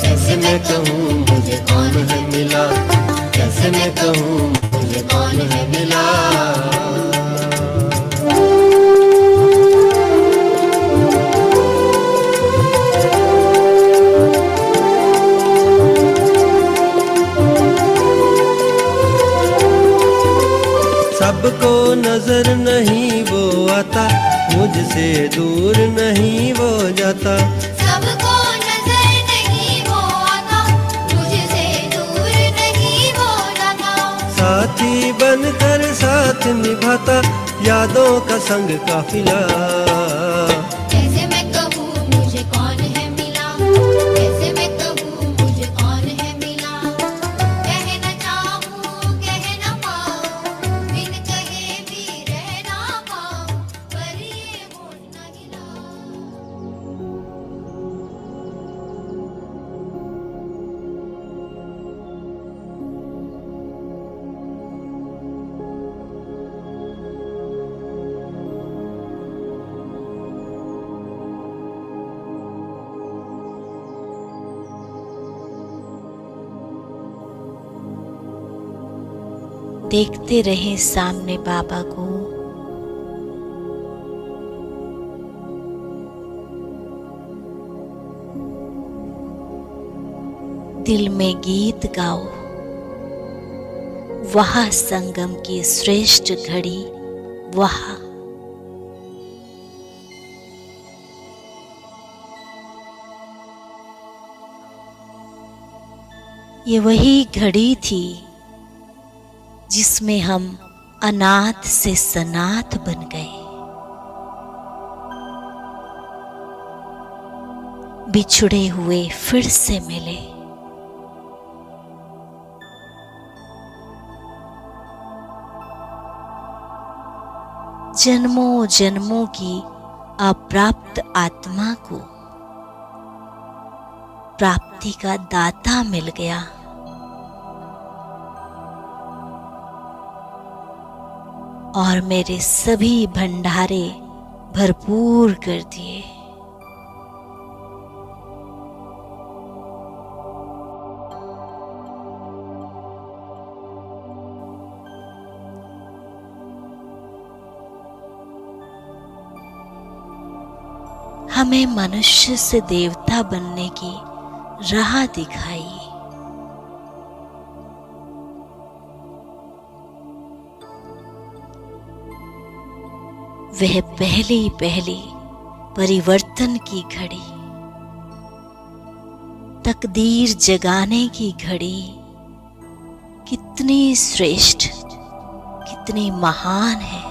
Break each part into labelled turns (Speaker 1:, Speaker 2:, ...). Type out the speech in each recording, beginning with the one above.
Speaker 1: कैसे मैं कहूँ मुझे कौन है मिला, कैसे मैं कहूँ मुझे कौन है मिला। सबको नजर नहीं वो आता, मुझसे दूर नहीं वो जाता।
Speaker 2: सबको नजर नहीं वो आता, मुझसे दूर नहीं वो जाता।
Speaker 1: साथी बनकर साथ निभाता, यादों का संग काफिला।
Speaker 2: कैसे मैं कहूँ मुझे कौन है मिला, कैसे मैं कहूँ मुझे कौन है मिला। कह न चाहूँ कह न पाऊँ, बिन कहे भी रह ना पाऊँ, पर ये होठ न हिला।
Speaker 3: देखते रहे सामने बाबा को, दिल में गीत गाओ। वहाँ संगम की श्रेष्ठ घड़ी, वहाँ ये वही घड़ी थी जिसमें हम अनाथ से सनाथ बन गए। बिछुड़े हुए फिर से मिले। जन्मों जन्मों की अप्राप्त आत्मा को प्राप्ति का दाता मिल गया। और मेरे सभी भंडारे भरपूर कर दिए। हमें मनुष्य से देवता बनने की राह दिखाई। वह पहली पहली परिवर्तन की घड़ी, तकदीर जगाने की घड़ी कितनी श्रेष्ठ, कितनी महान है।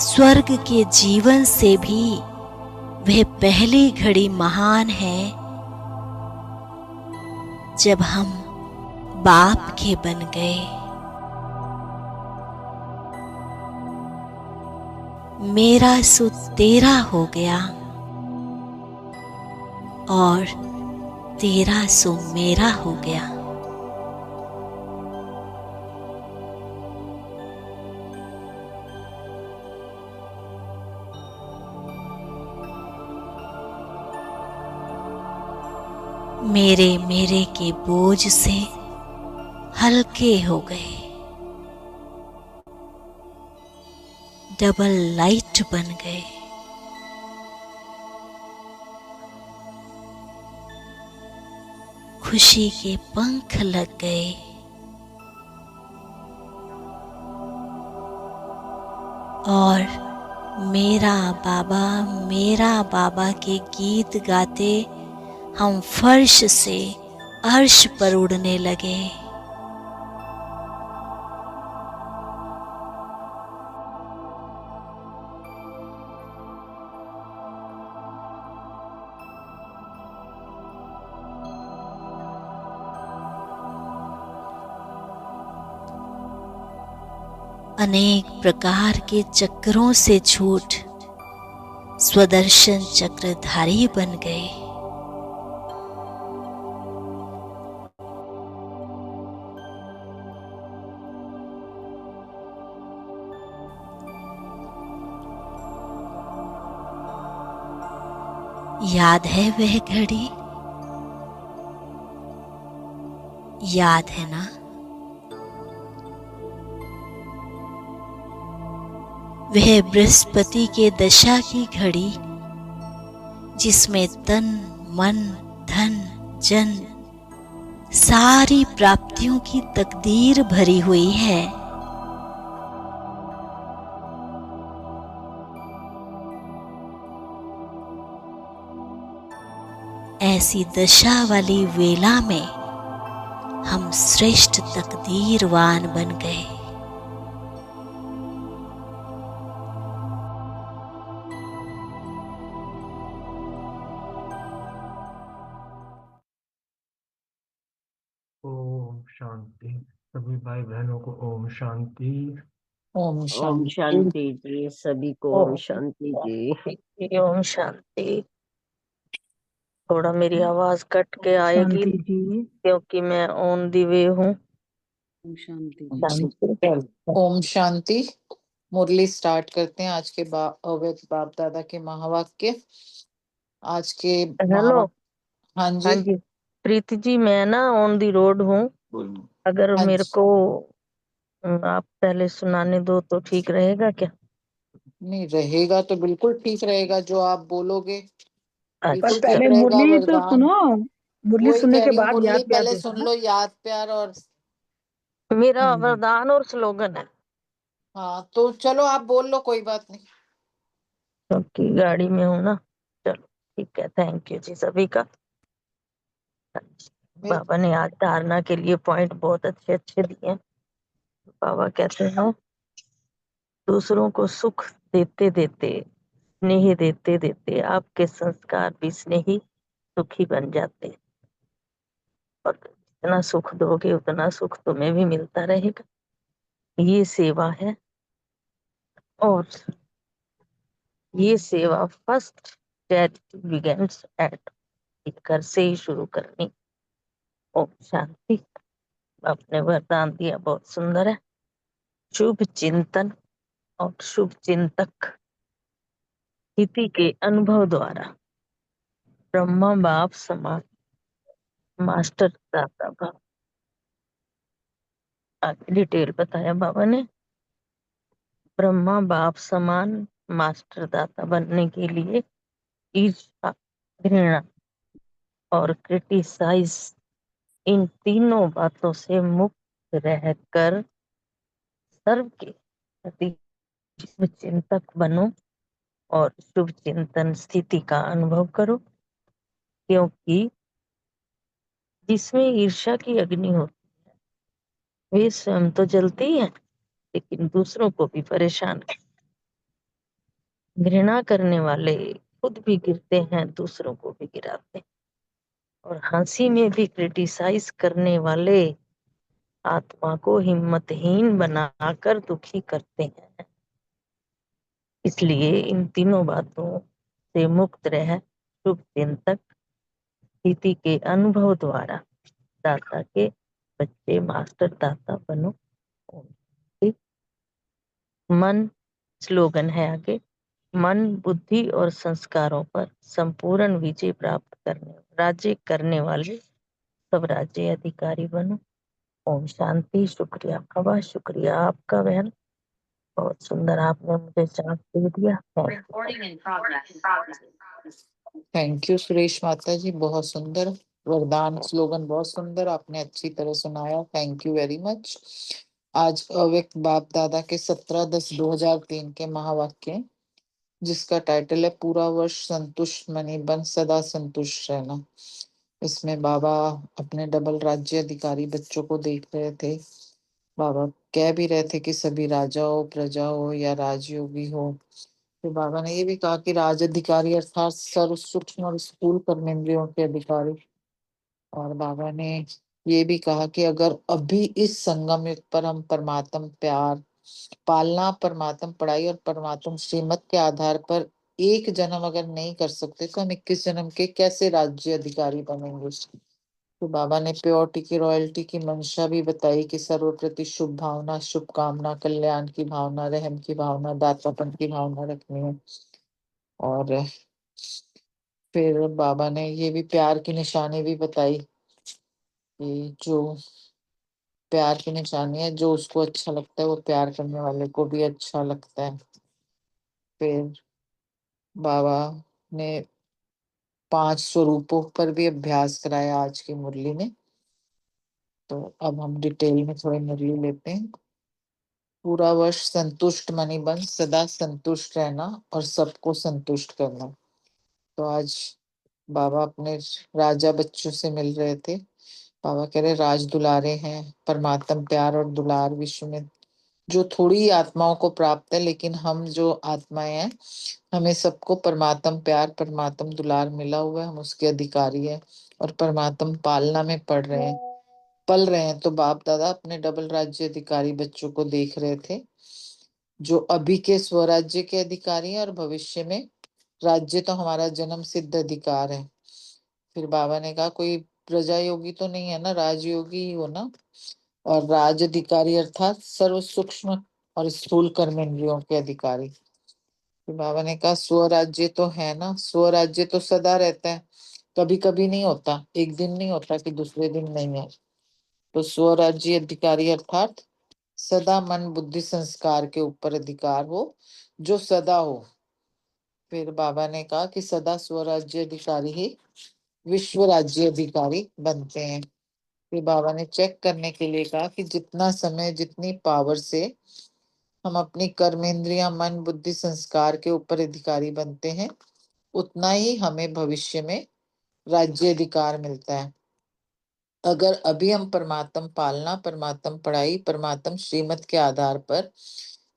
Speaker 3: स्वर्ग के जीवन से भी वह पहली घड़ी महान है जब हम बाप के बन गए। मेरा सो तेरा हो गया और तेरा सो मेरा हो गया। मेरे मेरे के बोझ से हल्के हो गए। डबल लाइट बन गए। खुशी के पंख लग गए। और मेरा बाबा के गीत गाते हम फर्श से अर्श पर उड़ने लगे। अनेक प्रकार के चक्रों से छूट स्वदर्शन चक्रधारी बन गए। याद है वह घड़ी, याद है ना? वह बृहस्पति के दशा की घड़ी, जिसमें तन मन धन जन सारी प्राप्तियों की तकदीर भरी हुई है। ऐसी दशा वाली वेला में हम श्रेष्ठ तकदीरवान बन गए।
Speaker 4: ओम शांति। सभी भाई बहनों को ओम शांति।
Speaker 5: ओम
Speaker 6: ओम
Speaker 5: शांति।
Speaker 6: शांति जी, सभी को ओम शांति जी।
Speaker 5: ओम शांति। थोड़ा मेरी आवाज कट के आएगी
Speaker 7: शांति जी।
Speaker 5: क्योंकि मैं ऑन दी वे हूँ।
Speaker 7: ओम शांति जी।
Speaker 5: शांति।
Speaker 8: ओम शांति। मुरली स्टार्ट करते हैं आज के बाप दादा के महावाक्य। आज के
Speaker 5: हेलो।
Speaker 8: महावाक्य। हाँ
Speaker 5: हाँ
Speaker 8: जी।
Speaker 5: जी प्रीति जी, मैं ना ऑन दी रोड हूँ। अगर
Speaker 8: हाँ
Speaker 5: मेरे
Speaker 8: जी।
Speaker 5: को आप पहले सुनाने दो तो ठीक रहेगा क्या?
Speaker 8: नहीं रहेगा तो बिल्कुल ठीक रहेगा, जो आप बोलोगे
Speaker 7: पर
Speaker 8: बिल्कुल
Speaker 5: अच्छा।
Speaker 8: ठीक
Speaker 7: पहले
Speaker 8: रहेगा।
Speaker 7: मुरली तो
Speaker 8: वरदान
Speaker 7: सुनो, मुरली
Speaker 8: वही
Speaker 7: सुनने
Speaker 8: कह
Speaker 7: के
Speaker 8: रही हूँ,
Speaker 7: बाद
Speaker 8: मुरली
Speaker 7: याद प्यार
Speaker 8: पहले सुन
Speaker 7: देना।
Speaker 8: लो, याद प्यार और
Speaker 5: मेरा
Speaker 7: हाँ जी।
Speaker 5: वरदान और स्लोगन है,
Speaker 8: हाँ तो चलो आप बोल लो, कोई बात नहीं।
Speaker 5: क्योंकि गाड़ी में हूँ ना। चलो ठीक है, थैंक यू जी सभी का।
Speaker 8: मैं-
Speaker 5: बाबा ने आज धारणा के लिए पॉइंट बहुत अच्छे अच्छे दिए। बाबा कहते हैं दूसरों को सुख देते देते, स्नेह देते देते आपके संस्कार भी स्नेही सुखी बन जाते हैं। और जितना सुख दोगे उतना सुख तुम्हें भी मिलता रहेगा। ये सेवा है, और ये सेवा फर्स्ट चैरिटी बिगिंस एट, घर से ही शुरू करनी। ओम शांति। आपने वरदान दिया, बहुत सुंदर है। शुभ चिंतन और शुभ चिंतक स्थिति के अनुभव द्वारा ब्रह्मा बाप समान मास्टर दाता भाव। आगे डिटेल बताया बाबा ने। ब्रह्मा बाप समान मास्टर दाता बनने के लिए ईर्ष्या, घृणा और क्रिटिसाइज, इन तीनों बातों से मुक्त रहकर सर्व के प्रति शुभ चिंतक बनो और शुभ चिंतन स्थिति का अनुभव करो। क्योंकि जिसमें ईर्ष्या की अग्नि होती है वे स्वयं तो जलती है, लेकिन दूसरों को भी परेशान करते। घृणा करने वाले खुद भी गिरते हैं, दूसरों को भी गिराते हैं। और हंसी में भी क्रिटिसाइज करने वाले आत्मा को हिम्मतहीन बनाकर दुखी करते हैं। इसलिए इन तीनों बातों से मुक्त रह शुभ चिंतक स्थिति के अनुभव द्वारा दाता के बच्चे मास्टर दाता बनो। मन, स्लोगन है आगे, मन बुद्धि और संस्कारों पर संपूर्ण विजय प्राप्त करने राज्य करने वाले सब राज्य अधिकारी बनो। ओम शांति। शुक्रिया बाबा, शुक्रिया आपका बहन, बहुत सुंदर आपने मुझे चांस दे दिया।
Speaker 8: थैंक यू सुरेश माता जी, बहुत सुंदर वरदान स्लोगन, बहुत सुंदर आपने अच्छी तरह सुनाया। Thank you very much. आज अव्यक्त बाप दादा के 17/10/2003 के महावाक्य, जिसका टाइटल है पूरा वर्ष संतुष्ट मनी बन सदा संतुष्ट रहना। इसमें बाबा अपने डबल राज्य अधिकारी बच्चों को देख रहे थे। बाबा कह भी रहे थे कि सभी राजा हो, प्रजा हो या राजयोगी हो। फिर बाबा ने ये भी कहा कि राज अधिकारी अर्थात सर्व सूक्ष्म और स्थूल कर्मेंद्रियों के अधिकारी। और बाबा ने ये भी कहा कि अगर अभी इस संगम युग पर हम परमात्म प्यार पालना, परमात्म पढ़ाई और परमात्म श्रीमत के आधार पर एक जन्म अगर नहीं कर सकते तो हम 21 जन्म के कैसे राज्य अधिकारी बनेंगे। तो बाबा ने प्योरिटी की, रॉयल्टी की मंशा भी बताई कि सर्वप्रति शुभ भावना, शुभकामना, कल्याण की भावना, रहम की भावना, दातापन की भावना रखनी है। और फिर बाबा ने ये भी प्यार की निशानी भी बताई कि जो प्यार की निशानी है, जो उसको अच्छा लगता है वो प्यार करने वाले को भी अच्छा लगता है। फिर बाबा ने 5 स्वरूपों पर भी अभ्यास कराया आज की मुरली में। तो अब हम डिटेल में थोड़ी मुरली लेते हैं। पूरा वर्ष संतुष्ट मनी बन, सदा संतुष्ट रहना और सबको संतुष्ट करना। तो आज बाबा अपने राजा बच्चों से मिल रहे थे। बाबा कह रहे राज दुलारे हैं, परमात्म प्यार और दुलार विश्व में जो थोड़ी आत्माओं को प्राप्त है, लेकिन हम जो आत्माएं हैं हमें सबको परमात्म प्यार परमात्म दुलार मिला हुआ है, हम उसके अधिकारी हैं और परमात्म पालना में पल रहे हैं। तो बाप दादा अपने डबल राज्य अधिकारी बच्चों को देख रहे थे, जो अभी के स्वराज्य के अधिकारी हैं और भविष्य में राज्य तो हमारा जन्म सिद्ध अधिकार है। फिर बाबा ने कहा कोई प्रजा योगी तो नहीं है ना, राजयोगी ही हो ना। और राज अधिकारी अर्थात सर्व सूक्ष्म और स्थूल कर्म इंद्रियों के अधिकारी। फिर बाबा ने कहा स्वराज्य तो है ना, स्वराज्य तो सदा रहता है, कभी कभी नहीं होता, एक दिन नहीं होता कि दूसरे दिन नहीं है। तो स्वराज्य अधिकारी अर्थात सदा मन बुद्धि संस्कार के ऊपर अधिकार हो, जो सदा हो। फिर बाबा ने कहा कि सदा स्वराज्य अधिकारी ही विश्व राज्य अधिकारी बनते हैं। फिर बाबा ने चेक करने के लिए कहा कि जितना समय जितनी पावर से हम अपनी कर्मेंद्रियां मन बुद्धि संस्कार के ऊपर अधिकारी बनते हैं, उतना ही हमें भविष्य में राज्य अधिकार मिलता है। अगर अभी हम परमात्म पालना परमात्म पढ़ाई परमात्म श्रीमत के आधार पर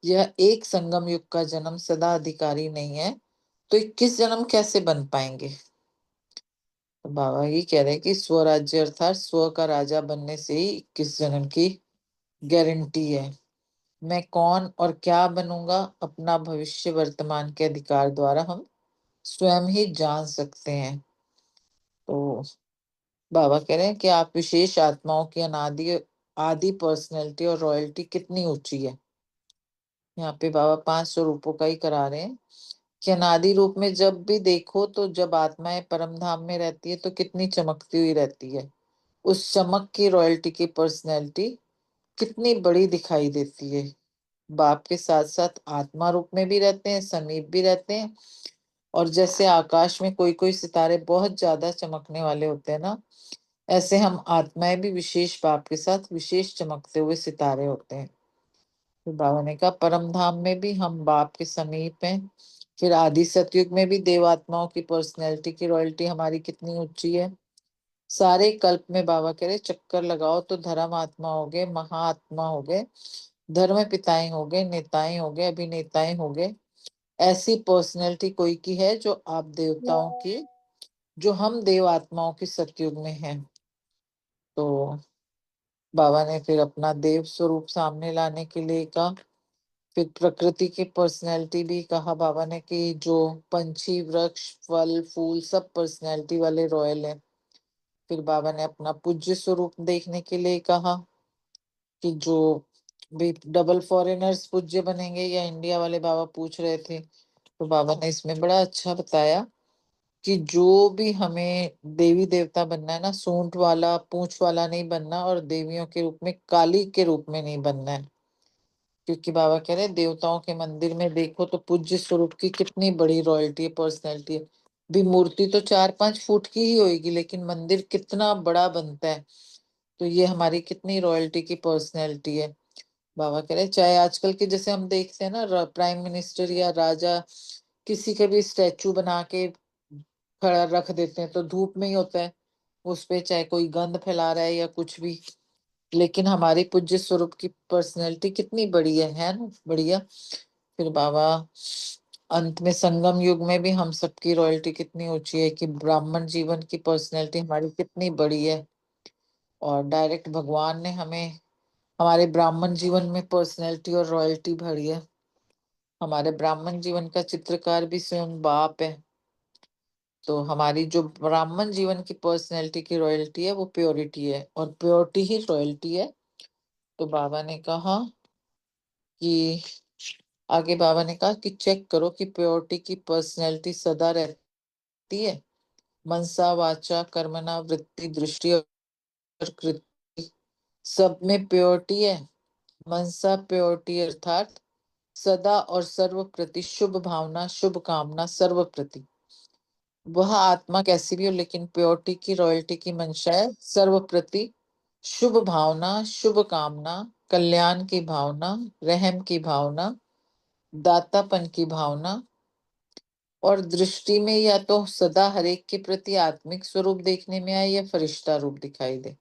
Speaker 8: यह एक संगम युग का जन्म सदा अधिकारी नहीं है, तो 21 जन्म कैसे बन पाएंगे। तो बाबा ये कह रहे हैं कि स्वराज्य अर्थात स्व का राजा बनने से ही 21 जन्म की गारंटी है। मैं कौन और क्या बनूंगा, अपना भविष्य वर्तमान के अधिकार द्वारा हम स्वयं ही जान सकते हैं। तो बाबा कह रहे हैं कि आप विशेष आत्माओं की अनादि आदि पर्सनैलिटी और रॉयल्टी कितनी ऊंची है। यहाँ पे बाबा 500 रूपों का ही करा रहे हैं कि अनादि रूप में जब भी देखो, तो जब आत्माएं परम धाम में रहती है तो कितनी चमकती हुई रहती है, उस चमक की रॉयल्टी की पर्सनैलिटी कितनी बड़ी दिखाई देती है। बाप के साथ साथ आत्मा रूप में भी रहते हैं, समीप भी रहते हैं। और जैसे आकाश में कोई कोई सितारे बहुत ज्यादा चमकने वाले होते हैं ना, ऐसे हम आत्माएं भी विशेष बाप के साथ विशेष चमकते हुए सितारे होते हैं। फिर बाबा ने कहा परम धाम में भी हम बाप के समीप हैं। फिर आदि सतयुग में भी देवात्माओं की पर्सनैलिटी की रॉयल्टी हमारी कितनी ऊंची है। सारे कल्प में बाबा कह रहे चक्कर लगाओ तो धर्म आत्मा हो गए, महाआत्मा हो गए, धर्म पिताएं हो गए, नेताएं हो गए, अभिनेताएं हो गए। ऐसी पर्सनैलिटी कोई की है जो आप देवताओं की, जो हम देव आत्माओं की सतयुग में हैं। तो बाबा ने फिर अपना देव स्वरूप सामने लाने के लिए कहा। फिर प्रकृति की पर्सनैलिटी भी कहा बाबा ने कि जो पंछी वृक्ष फल फूल सब पर्सनैलिटी वाले रॉयल है। फिर बाबा ने अपना पूज्य स्वरूप देखने के लिए कहा कि जो भी डबल फॉरेनर्स पूज्य बनेंगे या इंडिया वाले, बाबा पूछ रहे थे। तो बाबा ने इसमें बड़ा अच्छा बताया कि जो भी हमें देवी देवता बनना है ना, सूंड वाला पूंछ वाला नहीं बनना और देवियों के रूप में काली के रूप में नहीं बनना है। क्योंकि बाबा कह रहे हैं देवताओं के मंदिर में देखो तो पूज्य स्वरूप की कितनी बड़ी रॉयल्टी है, पर्सनैलिटी है। भी मूर्ति तो 4-5 फुट की ही होगी, लेकिन मंदिर कितना बड़ा बनता है। तो ये हमारी कितनी रॉयल्टी की पर्सनैलिटी है। बाबा कह रहे चाहे आजकल के जैसे हम देखते हैं ना, प्राइम मिनिस्टर या राजा किसी के भी स्टैचू बना के खड़ा रख देते हैं तो धूप में ही होता है, उस पे चाहे कोई गंध फैला रहा है या कुछ भी। लेकिन हमारी पूज्य स्वरूप की पर्सनैलिटी कितनी बड़ी है ना, बढ़िया। फिर बाबा अंत में संगम युग में भी हम सबकी रॉयल्टी कितनी ऊंची है कि ब्राह्मण जीवन की पर्सनैलिटी हमारी कितनी बड़ी है। और डायरेक्ट भगवान ने हमें हमारे ब्राह्मण जीवन में पर्सनैलिटी और रॉयल्टी भरी है। हमारे ब्राह्मण जीवन का चित्रकार भी स्वयं बाप है। तो हमारी जो ब्राह्मण जीवन की पर्सनैलिटी की रॉयल्टी है वो प्योरिटी है, और प्योरिटी ही रॉयल्टी है। तो बाबा ने कहा कि आगे बाबा ने कहा कि चेक करो कि प्योरिटी की पर्सनैलिटी सदा रहती है मनसा वाचा कर्मणा वृत्ति दृष्टि और कृति, सब में प्योरिटी है। मनसा प्योरिटी अर्थात सदा और सर्व प्रति शुभ भावना, शुभ कामना, सर्व प्रति। वह आत्मा कैसी भी हो, लेकिन प्योरिटी की, रॉयल्टी की मंशा है सर्व प्रति शुभ भावना, शुभ कामना, कल्याण की भावना, रहम की भावना, दातापन की भावना, और दृष्टि में या तो सदा हरेक के प्रति आत्मिक स्वरूप देखने में आए या फरिश्ता रूप दिखाई दे।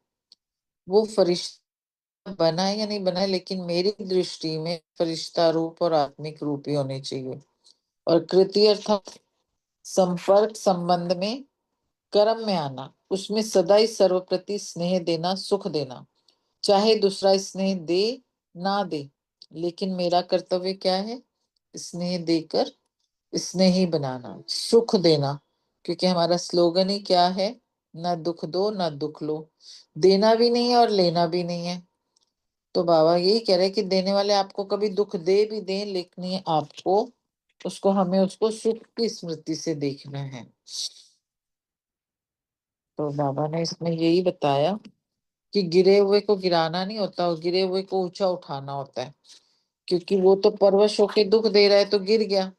Speaker 8: वो फरिश्ता बना है या नहीं बना है, लेकिन मेरी दृष्टि में फरिश्ता रूप और आत्मिक रूप ही होने चाहिए। और कृति अर्थात संपर्क संबंध में, कर्म में आना, उसमें सदा ही सर्वप्रति स्नेह देना, सुख देना, चाहे दूसरा स्नेह दे ना दे, लेकिन मेरा कर्तव्य क्या है? स्नेह देकर स्नेह ही बनाना, सुख देना, क्योंकि हमारा स्लोगन ही क्या है? ना दुख दो ना दुख लो। देना भी नहीं है और लेना भी नहीं है। तो बाबा यही कह रहे हैं कि देने वाले आपको कभी दुख दे भी दे, लेकिन आपको उसको, हमें उसको सुख की स्मृति से देखना है। तो बाबा ने इसमें यही बताया कि गिरे हुए को गिराना नहीं होता, और गिरे हुए को ऊंचा उठाना होता है, क्योंकि वो तो परवश होके दुख दे रहा है तो गिर गया।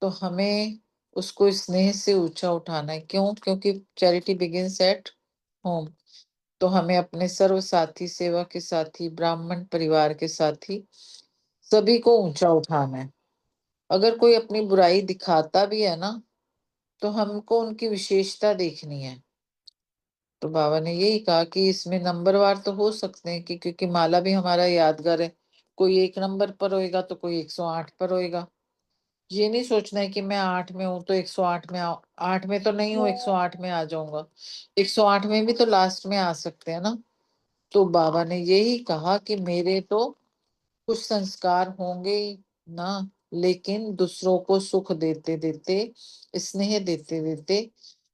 Speaker 8: तो हमें उसको स्नेह से ऊंचा उठाना है। क्यों? क्योंकि चैरिटी बिगिंस एट होम। तो हमें अपने सर्व साथी, सेवा के साथी, ब्राह्मण परिवार के साथी, सभी को ऊंचा उठाना है। अगर कोई अपनी बुराई दिखाता भी है ना, तो हमको उनकी विशेषता देखनी है। तो बाबा ने यही कहा कि इसमें नंबरवार तो हो सकते हैं, कि क्योंकि माला भी हमारा यादगार है। कोई 1 नंबर पर होएगा तो कोई 108 पर होएगा। ये नहीं सोचना है कि मैं 8 में हूं तो 108 में 8 में तो नहीं हूँ, 108 में आ जाऊंगा। 108 में भी तो लास्ट में आ सकते हैं ना। तो बाबा ने यही कहा कि मेरे तो कुछ संस्कार होंगे ही ना, लेकिन दूसरों को सुख देते देते, स्नेह देते देते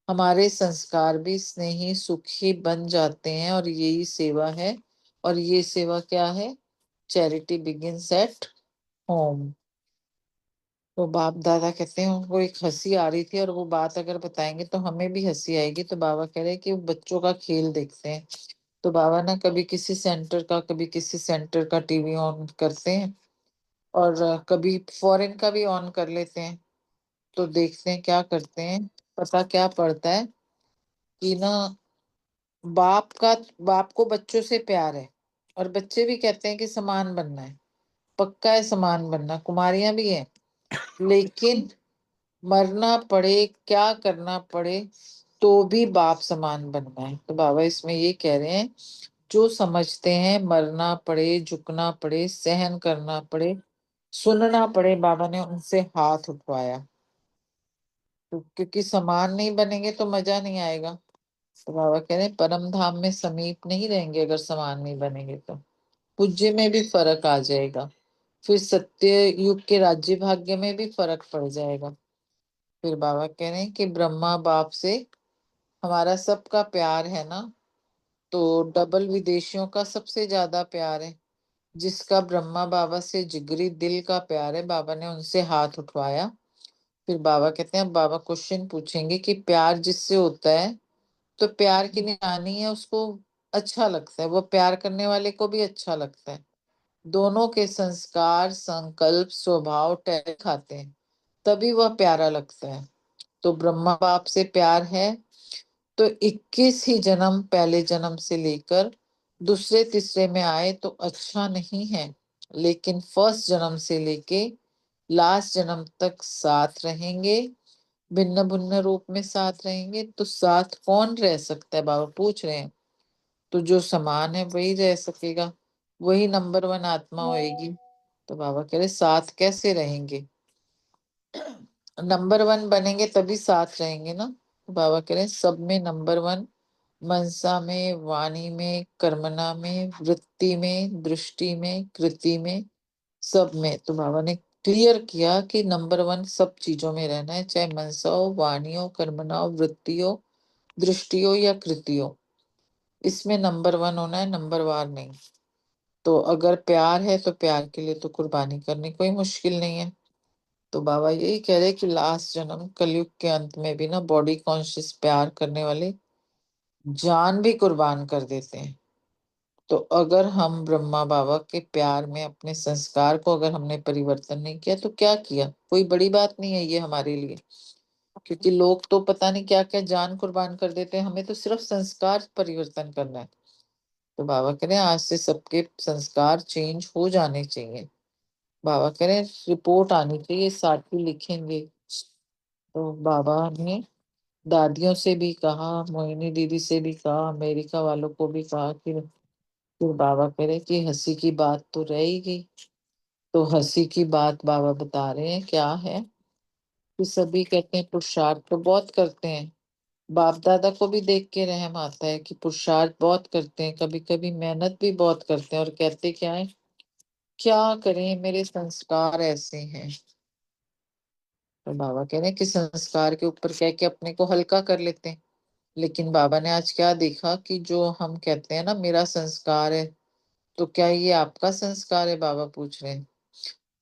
Speaker 8: हमारे संस्कार भी स्नेही सुखी बन जाते हैं। और यही सेवा है। और ये सेवा क्या है? Charity begins at home. तो बाप दादा कहते हैं, उनको एक हंसी आ रही थी, और वो बात अगर बताएंगे तो हमें भी हंसी आएगी। तो बाबा कह रहे हैं कि वो बच्चों का खेल देखते हैं। तो बाबा ना कभी किसी सेंटर का, कभी किसी सेंटर का टीवी ऑन करते हैं, और कभी फॉरेन का भी ऑन कर लेते हैं। तो देखते हैं क्या करते हैं। पता क्या पड़ता है कि ना, बाप को बच्चों से प्यार है, और बच्चे भी कहते हैं कि समान बनना है। पक्का है समान बनना, कुमारियां भी है, लेकिन मरना पड़े, क्या करना पड़े, तो भी बाप समान बनना है। तो बाबा इसमें ये कह रहे हैं, जो समझते हैं मरना पड़े, झुकना पड़े, सहन करना पड़े, सुनना पड़े, बाबा ने उनसे हाथ उठवाया। तो क्योंकि समान नहीं बनेंगे तो मजा नहीं आएगा। तो बाबा कह रहे हैं, परम धाम में समीप नहीं रहेंगे अगर समान नहीं बनेंगे तो। पूज्य में भी फर्क आ जाएगा, फिर सत्य युग के राज्य भाग्य में भी फर्क पड़ जाएगा। फिर बाबा कह रहे हैं कि ब्रह्मा बाप से हमारा सबका प्यार है ना, तो डबल विदेशियों का सबसे ज्यादा प्यार है। जिसका ब्रह्मा बाबा से जिगरी दिल का प्यार है, बाबा ने उनसे हाथ उठवाया। फिर बाबा कहते हैं, बाबा क्वेश्चन पूछेंगे कि प्यार जिससे होता है, तो प्यार की निशानी है, उसको अच्छा लगता है, वो प्यार करने वाले को भी अच्छा लगता है। दोनों के संस्कार, संकल्प, स्वभाव टैग खाते हैं, तभी वह प्यारा लगता है। तो ब्रह्मा बाप से प्यार है, तो 21 ही जन्म, पहले जन्म से लेकर दूसरे तीसरे में आए तो अच्छा नहीं है, लेकिन फर्स्ट जन्म से लेके लास्ट जन्म तक साथ रहेंगे, भिन्न भिन्न रूप में साथ रहेंगे। तो साथ कौन रह सकता है, बाबा पूछ रहे हैं। तो जो समान है वही रह सकेगा, वही नंबर 1 आत्मा होएगी। तो बाबा कह रहे साथ कैसे रहेंगे? नंबर 1 बनेंगे तभी साथ रहेंगे ना। तो बाबा कह रहे हैं, सब में नंबर 1, मनसा में, वाणी में, कर्मना में, वृत्ति में, दृष्टि में, कृति में, सब में। तो बाबा ने क्लियर किया कि नंबर 1 सब चीजों में रहना है, चाहे मनसा हो, वाणी हो, कर्मना हो, वृत्ति हो, दृष्टि हो या कृति हो। इसमें नंबर 1 होना है, नंबर वार नहीं। तो अगर प्यार है तो प्यार के लिए तो कुर्बानी करनी कोई मुश्किल नहीं है। तो बाबा यही कह रहे कि लास्ट जन्म कलयुग के अंत में भी ना बॉडी कॉन्शियस प्यार करने वाले जान भी कुर्बान कर देते हैं। तो अगर हम ब्रह्मा बाबा के प्यार में अपने संस्कार को अगर हमने परिवर्तन नहीं किया तो क्या किया, कोई बड़ी बात नहीं है ये हमारे लिए। क्योंकि लोग तो पता नहीं क्या क्या जान कुर्बान कर देते हैं, हमें तो सिर्फ संस्कार परिवर्तन करना है। तो बाबा कह रहे हैं आज से सबके संस्कार चेंज हो जाने चाहिए। बाबा कह रहे हैं रिपोर्ट आनी चाहिए, साथी लिखेंगे। तो बाबा ने दादियों से भी कहा, मोहिनी दीदी से भी कहा, अमेरिका वालों को भी कहा कि फिर बाबा कह रहे कि हंसी की बात तो रहेगी। तो हंसी की बात बाबा बता रहे हैं क्या है कि सभी कहते हैं पुरुषार्थ तो बहुत करते हैं। बाप दादा को भी देख के रहम आता है कि पुरुषार्थ बहुत करते हैं, कभी कभी मेहनत भी बहुत करते हैं, और कहते क्या है, क्या करें मेरे संस्कार ऐसे हैं। तो बाबा कह रहे हैं कि संस्कार के ऊपर कह के अपने को हल्का कर लेते हैं। लेकिन बाबा ने आज क्या देखा कि जो हम कहते हैं ना मेरा संस्कार है, तो क्या ये आपका संस्कार है, बाबा पूछ रहे हैं।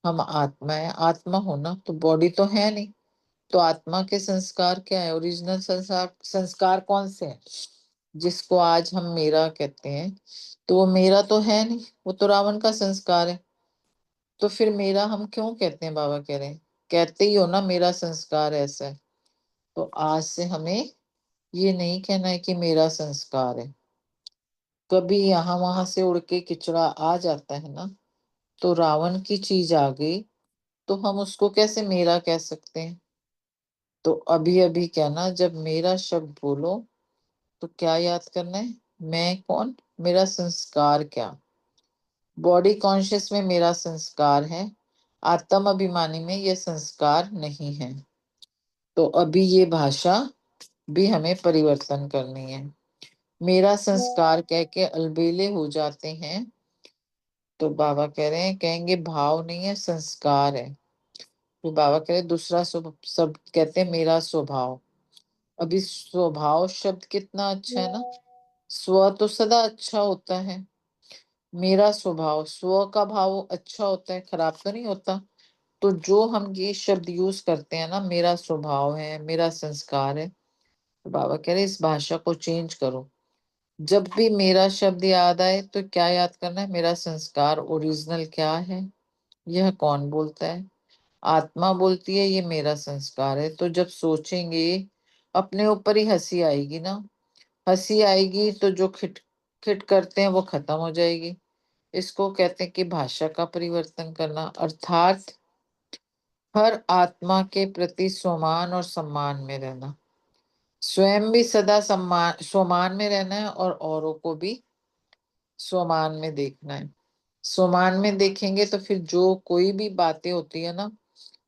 Speaker 8: हम आत्मा है, आत्मा हो ना, तो बॉडी तो है नहीं। तो आत्मा के संस्कार क्या है, ओरिजिनल संस्कार संस्कार कौन से है जिसको आज हम मेरा कहते हैं। तो वो मेरा तो है नहीं, वो तो रावण का संस्कार है। तो फिर मेरा हम क्यों कहते हैं, बाबा कह रहे हैं कहते ही हो ना मेरा संस्कार ऐसा है। तो आज से हमें ये नहीं कहना है कि मेरा संस्कार है। कभी यहाँ वहां से उड़ के किचड़ा आ जाता है ना, तो रावण की चीज आ गई, तो हम उसको कैसे मेरा कह सकते हैं। तो अभी अभी कहना, जब मेरा शब्द बोलो तो क्या याद करना है, मैं कौन, मेरा संस्कार क्या। बॉडी कॉन्शियस में मेरा संस्कार है, आत्म अभिमानी में ये संस्कार नहीं है। तो अभी ये भाषा भी हमें परिवर्तन करनी है। मेरा संस्कार कह के अलबेले हो जाते हैं। तो बाबा कह रहे हैं, कहेंगे भाव नहीं है संस्कार है। तो बाबा कह रहे दूसरा शब्द कहते हैं मेरा स्वभाव। अभी स्वभाव शब्द कितना अच्छा है ना, स्व तो सदा अच्छा होता है। मेरा स्वभाव, स्व का भाव अच्छा होता है, खराब तो नहीं होता। तो जो हम ये शब्द यूज करते हैं ना, मेरा स्वभाव है, मेरा संस्कार है, तो बाबा कह रहे इस भाषा को चेंज करो। जब भी मेरा शब्द याद आए तो क्या याद करना है, मेरा संस्कार ओरिजिनल क्या है, यह कौन बोलता है, आत्मा बोलती है ये मेरा संस्कार है। तो जब सोचेंगे अपने ऊपर ही हंसी आएगी ना, हंसी आएगी तो जो खिट खिट करते हैं वो खत्म हो जाएगी। इसको कहते हैं कि भाषा का परिवर्तन करना, अर्थात हर आत्मा के प्रति स्वमान और सम्मान में रहना। स्वयं भी सदा सम्मान स्वमान में रहना है, और औरों को भी स्वमान में देखना है। स्वमान में देखेंगे तो फिर जो कोई भी बातें होती है ना,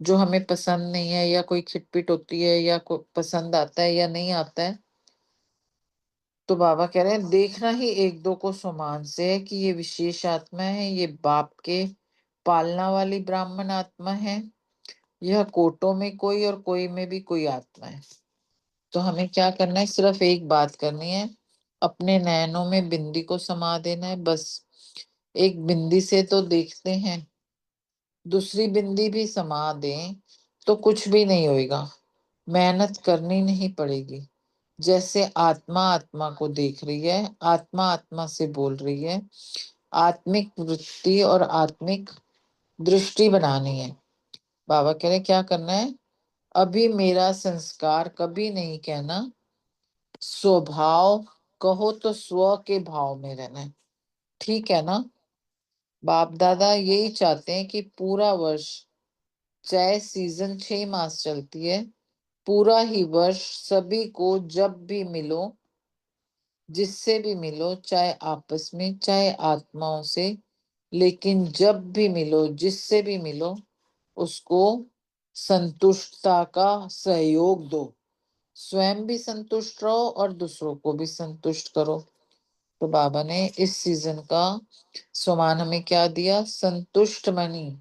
Speaker 8: जो हमें पसंद नहीं है, या कोई खिटपिट होती है, या कोई पसंद आता है या नहीं आता है, तो बाबा कह रहे हैं देखना ही एक दो को समान से है कि ये विशेष आत्मा है, ये बाप के पालना वाली ब्राह्मण आत्मा है, यह कोटों में कोई और कोई में भी कोई आत्मा है। तो हमें क्या करना है, सिर्फ एक बात करनी है, अपने नयनों में बिंदी को समा देना है बस। एक बिंदी से तो देखते हैं, दूसरी बिंदी भी समा दें तो कुछ भी नहीं होएगा, मेहनत करनी नहीं पड़ेगी। जैसे आत्मा आत्मा को देख रही है, आत्मा आत्मा से बोल रही है, आत्मिक वृत्ति और आत्मिक दृष्टि बनानी है। बाबा कह रहे क्या करना है, अभी मेरा संस्कार कभी नहीं कहना, स्वभाव कहो तो स्व के भाव में रहना है। ठीक है ना, बाप दादा यही चाहते हैं कि पूरा वर्ष, चाहे सीजन 6 मास चलती है, पूरा ही वर्ष सभी को जब भी मिलो, जिससे भी मिलो, चाहे आपस में चाहे आत्माओं से, लेकिन जब भी मिलो जिससे भी मिलो, उसको संतुष्टता का सहयोग दो। स्वयं भी संतुष्ट रहो और दूसरों को भी संतुष्ट करो। तो बाबा ने इस सीजन का सम्मान हमें क्या दिया, संतुष्ट मनी।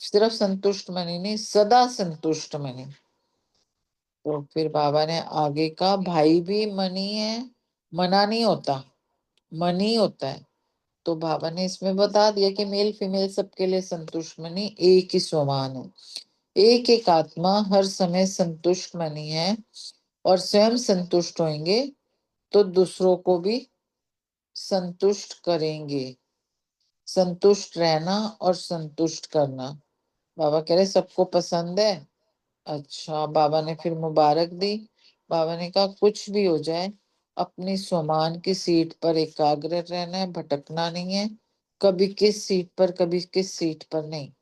Speaker 8: सिर्फ संतुष्ट मनी नहीं, सदा संतुष्ट मनी। तो फिर बाबा ने आगे का, भाई भी मनी है, मना नहीं होता, मनी होता है। तो बाबा ने इसमें बता दिया कि मेल फीमेल सबके लिए संतुष्ट मनी एक ही समान है। एक एक आत्मा हर समय संतुष्ट बनी है और स्वयं संतुष्ट होंगे तो दूसरों को भी संतुष्ट करेंगे। संतुष्ट रहना और संतुष्ट करना, बाबा कह रहे सबको पसंद है। अच्छा, बाबा ने फिर मुबारक दी। बाबा ने कहा कुछ भी हो जाए, अपनी स्वमान की सीट पर एकाग्र रहना है, भटकना नहीं है। कभी किस सीट पर, कभी किस सीट पर नहीं,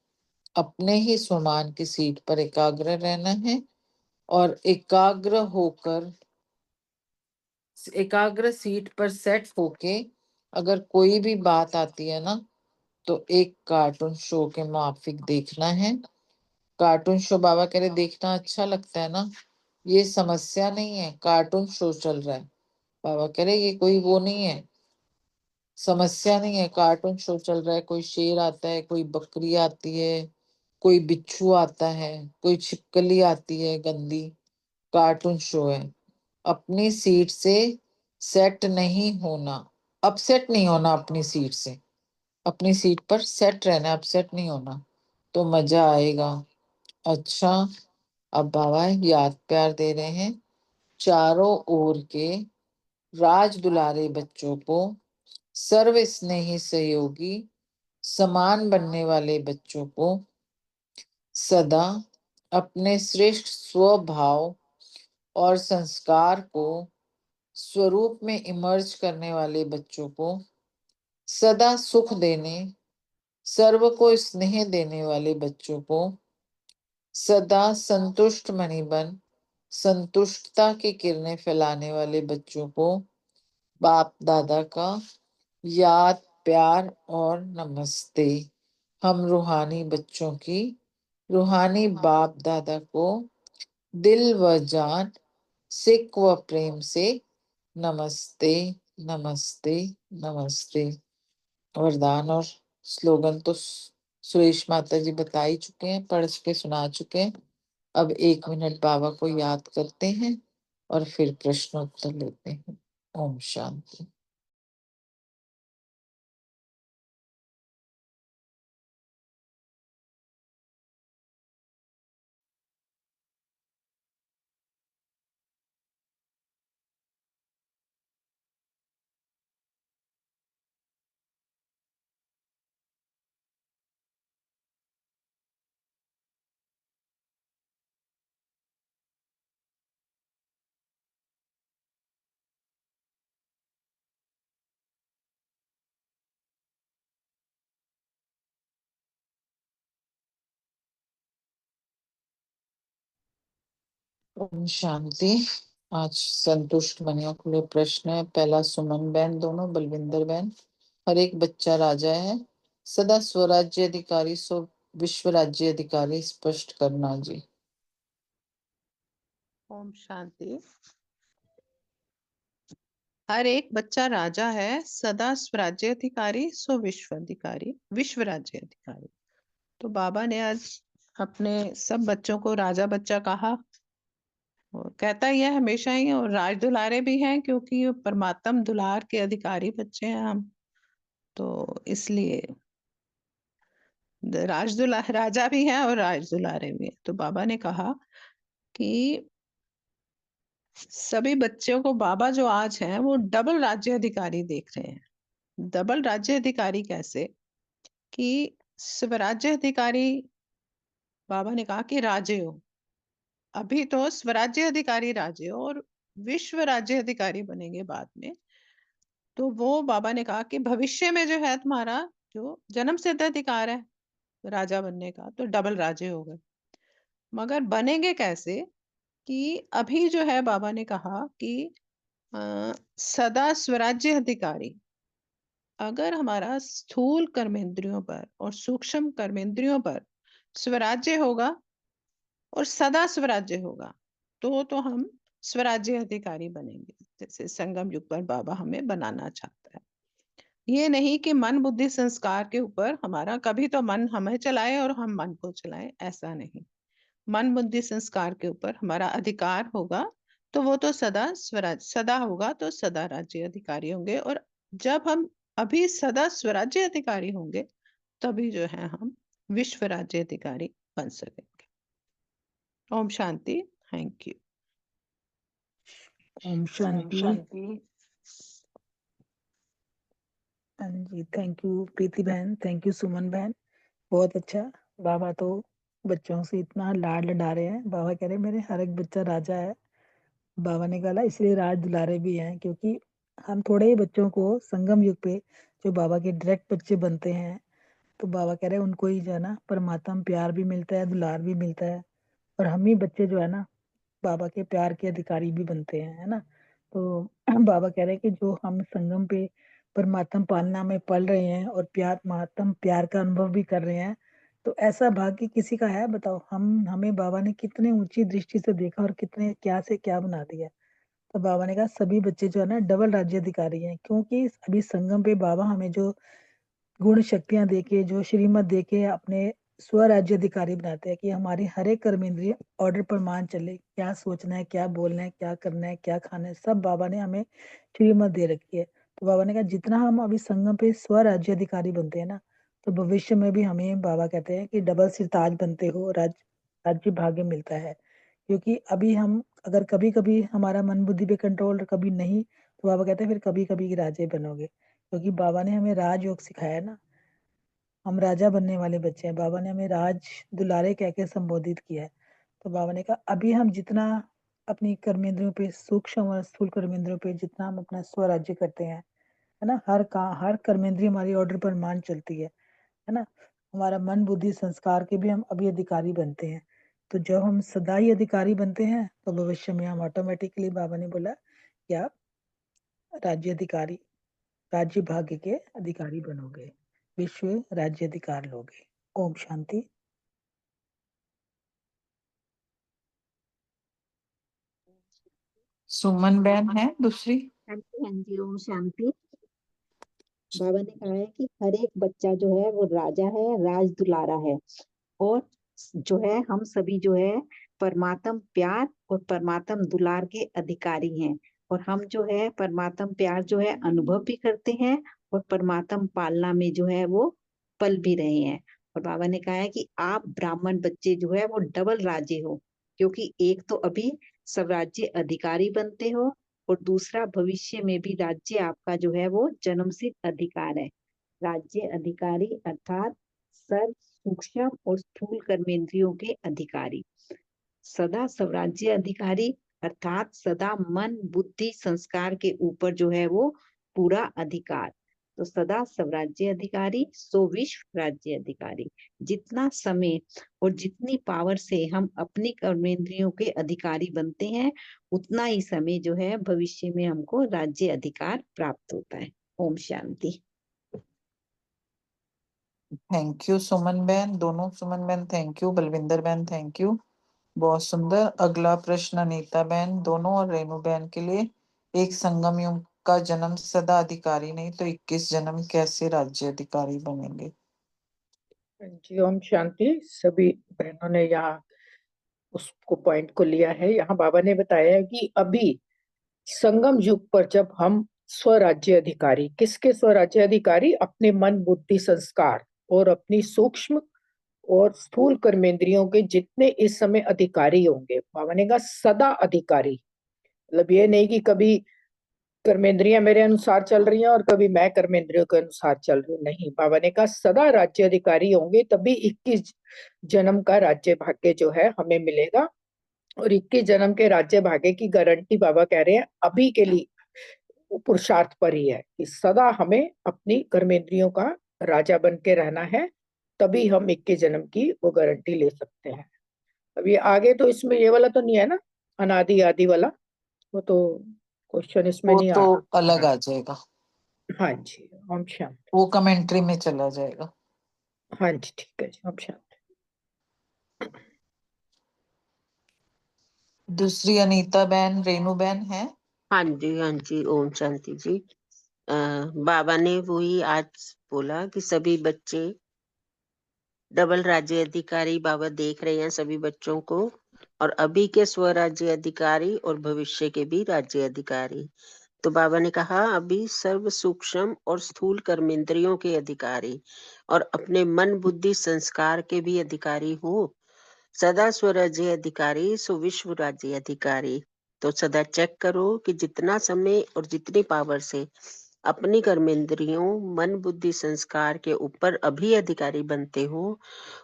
Speaker 8: अपने ही स्वमान की सीट पर एकाग्र रहना है। और एकाग्र सीट पर सेट होके अगर कोई भी बात आती है ना, तो एक कार्टून शो के माफिक देखना है। कार्टून शो बाबा कह रहे देखना अच्छा लगता है ना, ये समस्या नहीं है, कार्टून शो चल रहा है। बाबा कह रहे ये कोई वो नहीं है, समस्या नहीं है, कार्टून शो चल रहा है। कोई शेर आता है, कोई बकरी आती है, कोई बिच्छू आता है, कोई छिपकली आती है गंदी, कार्टून शो है। अपनी सीट से सेट नहीं होना, अपसेट नहीं होना, अपनी सीट से, अपनी सीट पर सेट रहना, अपसेट नहीं होना, तो मजा आएगा। अच्छा, अब बाबा याद प्यार दे रहे हैं। चारों ओर के राज दुलारे बच्चों को, सर्व स्नेही सहयोगी समान बनने वाले बच्चों को, सदा अपने श्रेष्ठ स्वभाव और संस्कार को स्वरूप में इमर्ज करने वाले बच्चों को, सदा सुख देने, सर्व को स्नेह देने वाले बच्चों को, सदा संतुष्ट मणि बन संतुष्टता की किरणें फैलाने वाले बच्चों को बाप दादा का याद प्यार और नमस्ते। हम रूहानी बच्चों की रूहानी बाप दादा को दिल व जान, सिक व प्रेम से नमस्ते, नमस्ते, नमस्ते। वरदान और स्लोगन तो सुरेश माता जी बता ही चुके हैं, पढ़ के सुना चुके हैं। अब 1 मिनट बाबा को याद करते हैं और फिर प्रश्नोत्तर लेते हैं। ओम शांति। ओम शांति। आज संतुष्ट मनियों के लिए प्रश्न है। पहला सुमन बहन, दोनों बलविंदर बहन। हर एक बच्चा राजा है, सदा स्वराज्य अधिकारी सो विश्व राज्य अधिकारी, स्पष्ट करना जी।
Speaker 9: ओम शांति। हर एक बच्चा राजा है, सदा स्वराज्य अधिकारी सो विश्व अधिकारी, विश्व राज्य अधिकारी। तो बाबा ने आज अपने सब बच्चों को राजा बच्चा कहा, और कहता ही है हमेशा ही, और राज दुलारे भी हैं क्योंकि ये परमात्म दुलार के अधिकारी बच्चे हैं हम, तो इसलिए राजा भी हैं और राज दुलारे भी हैं। तो बाबा ने कहा कि सभी बच्चों को बाबा जो आज हैं वो डबल राज्य अधिकारी देख रहे हैं। डबल राज्य अधिकारी कैसे कि स्वराज्य अधिकारी, बाबा ने कहा कि राजे हो, अभी तो स्वराज्य अधिकारी राजे हो और विश्व राज्य अधिकारी बनेंगे बाद में। तो वो बाबा ने कहा कि भविष्य में जो है तुम्हारा जो जन्म सिद्ध अधिकार है राजा बनने का, तो डबल राजे हो गए। मगर बनेंगे कैसे कि अभी जो है बाबा ने कहा कि सदा स्वराज्य अधिकारी, अगर हमारा स्थूल कर्मेंद्रियों पर और सूक्ष्म कर्मेंद्रियों पर स्वराज्य होगा और सदा स्वराज्य होगा, तो हम स्वराज्य अधिकारी बनेंगे, जैसे संगम युग पर बाबा हमें बनाना चाहता है। ये नहीं कि मन बुद्धि संस्कार के ऊपर हमारा कभी तो मन हमें चलाए और हम मन को चलाएं, ऐसा नहीं। मन बुद्धि संस्कार के ऊपर हमारा अधिकार होगा तो वो तो सदा स्वराज सदा होगा, तो सदा राज्य अधिकारी होंगे। और जब हम अभी सदा स्वराज्य अधिकारी होंगे तभी जो है हम विश्व राज्य अधिकारी बन सकेंगे। ओम शांति। Thank you.
Speaker 10: ओम शांति। हाँ जी, थैंक यू प्रीति बहन, थैंक यू सुमन बहन, बहुत अच्छा। बाबा तो बच्चों से इतना लाड लडा रहे हैं। बाबा कह रहे हैं मेरे हर एक बच्चा राजा है। बाबा ने कहा इसलिए राज दुलारे भी हैं, क्योंकि हम थोड़े ही बच्चों को संगम युग पे जो बाबा के डायरेक्ट बच्चे बनते हैं, तो बाबा कह रहे हैं उनको ही जो है ना परमात्मा प्यार भी मिलता है, दुलार भी मिलता है। और हम ही बच्चे जो है ना बाबा के प्यार के अधिकारी भी बनते हैं, है ना। तो बाबा कह रहे हैं कि जो हम संगम पे परमात्मा पालना में पल रहे हैं और प्यार महात्म प्यार का अनुभव भी कर रहे हैं, तो ऐसा भाग्य किसी का है बताओ। हम हमें बाबा ने कितने ऊंची दृष्टि से देखा और कितने क्या से क्या बना दिया। तो बाबा ने कहा सभी बच्चे जो है ना डबल राज्य अधिकारी हैं, क्योंकि अभी संगम पे बाबा हमें जो गुण शक्तियां देके जो श्रीमत देके अपने स्वराज्य अधिकारी बनाते हैं कि हमारी हर एक कर्म इंद्रिय ऑर्डर पर मान चले। क्या सोचना है, क्या बोलना है, क्या करना है, क्या खाना है, सब बाबा ने हमें श्रीमत दे रखी है। तो बाबा ने कहा जितना हम अभी संगम पे स्वराज्य अधिकारी बनते हैं ना, तो भविष्य में भी हमें बाबा कहते हैं कि डबल सिरताज बनते हो, राज्य भाग्य मिलता है। क्योंकि अभी हम अगर कभी कभी हमारा मन बुद्धि पे कंट्रोल कभी नहीं, तो बाबा कहते हैं फिर कभी कभी राजे बनोगे। क्योंकि बाबा ने हमें राजयोग सिखाया है ना, हम राजा बनने वाले बच्चे हैं। बाबा ने हमें राज दुलारे कह के संबोधित किया है। तो बाबा ने कहा अभी हम जितना अपनी कर्मेंद्रियों पे सूक्ष्म और स्थूल कर्मेंद्रियों पे जितना हम अपना स्वराज्य करते हैं, है ना, हर कर्मेंद्रिय हमारी ऑर्डर पर मान चलती है ना। हमारा मन बुद्धि संस्कार के भी हम अभी अधिकारी बनते हैं। तो जब हम सदा ही अधिकारी बनते हैं तो भविष्य में हम ऑटोमेटिकली बाबा ने बोला कि आप राज्य अधिकारी राज्य भाग्य के अधिकारी बनोगे, विश्व राज्य अधिकार लोगे। ओम शांति।
Speaker 8: सुमन बहन है दूसरी।
Speaker 11: हाँ जी, हाँ जी, ओम शांति। बाबा ने कहा है कि हर एक बच्चा जो है वो राजा है, राज दुलारा है। और जो है हम सभी जो है परमात्म प्यार और परमात्म दुलार के अधिकारी हैं। और हम जो है परमात्म प्यार जो है अनुभव भी करते हैं और परमात्म पालना में जो है वो पल भी रहे हैं। और बाबा ने कहा है कि आप ब्राह्मण बच्चे जो है वो डबल राजे हो, क्योंकि एक तो अभी स्वराज्य अधिकारी बनते हो और दूसरा भविष्य में भी राज्य आपका जो है वो जन्मसिद्ध अधिकार है। राज्य अधिकारी अर्थात सर्व सूक्ष्म और स्थूल कर्मेंद्रियों के अधिकारी। सदा स्वराज्य अधिकारी अर्थात सदा मन बुद्धि संस्कार के ऊपर जो है वो पूरा अधिकार। तो सदा स्वराज्य अधिकारी सो विश्व राज्य अधिकारी। जितना समय और जितनी पावर से हम अपनी कर्मेंद्रियों के अधिकारी बनते हैं, उतना ही समय जो है भविष्य में हमको राज्य अधिकार प्राप्त होता है। ओम शांति।
Speaker 8: थैंक यू सुमन बहन, दोनों सुमन बहन थैंक यू, बलविंदर बहन थैंक यू, बहुत सुंदर। अगला प्रश्न अनीता बहन दोनों और रेणु बहन के लिए। एक संगम युग का जन्म सदा अधिकारी नहीं तो 21 जन्म कैसे राज्य अधिकारी बनेंगे।
Speaker 10: जी ओम शांति। सभी बहनों ने यहाँ उसको पॉइंट को लिया है। यहाँ बाबा ने बताया है कि अभी संगम युग पर जब हम स्वराज्य अधिकारी, किसके स्वराज्य अधिकारी? अपने मन बुद्धि संस्कार और अपनी सूक्ष्म और स्थूल कर्मेंद्रियों के जितने इस समय अधिकारी होंगे। बाबा ने कहा सदा अधिकारी, मतलब ये नहीं कि कभी कर्मेंद्रियां मेरे अनुसार चल रही हैं और कभी मैं कर्मेंद्रियों के अनुसार चल रही हूँ, नहीं। बाबा ने कहा सदा राज्य अधिकारी होंगे, तभी 21 जन्म का राज्य भाग्य जो है हमें मिलेगा। और 21 जन्म के राज्य भाग्य की गारंटी बाबा कह रहे हैं अभी के लिए पुरुषार्थ पर ही है कि सदा हमें अपनी कर्मेंद्रियों का राजा बन के रहना है, तभी हम 21 जन्म की वो गारंटी ले सकते हैं। अब ये आगे तो इसमें ये वाला तो नहीं है ना, अनादि आदि वाला, वो तो क्वेश्चन इसमें
Speaker 8: वो
Speaker 10: नहीं
Speaker 8: तो
Speaker 10: आ रहा।
Speaker 8: अलग आ जाएगा,
Speaker 10: हाँ जी ओम शांति।
Speaker 8: वो कमेंट्री में चला जाएगा।
Speaker 10: हाँ जी ठीक है जी, ओम शांति।
Speaker 8: दूसरी अनीता बहन रेणु बहन है।
Speaker 6: हाँ जी, ओम शांति जी। बाबा ने वही आज बोला कि सभी बच्चे डबल राज्य अधिकारी बाबा देख रहे हैं सभी बच्चों को, और अभी के स्वराज्य अधिकारी और भविष्य के भी राज्य अधिकारी। तो बाबा ने कहा अभी सर्व सूक्ष्म और स्थूल कर्मेंद्रियों के अधिकारी और अपने मन बुद्धि संस्कार के भी अधिकारी हो। सदा स्वराज्य अधिकारी सो विश्व राज्य अधिकारी। तो सदा चेक करो कि जितना समय और जितनी पावर से अपनी कर्मेंद्रियों, मन, बुद्धि, संस्कार के ऊपर अभी अधिकारी बनते हो,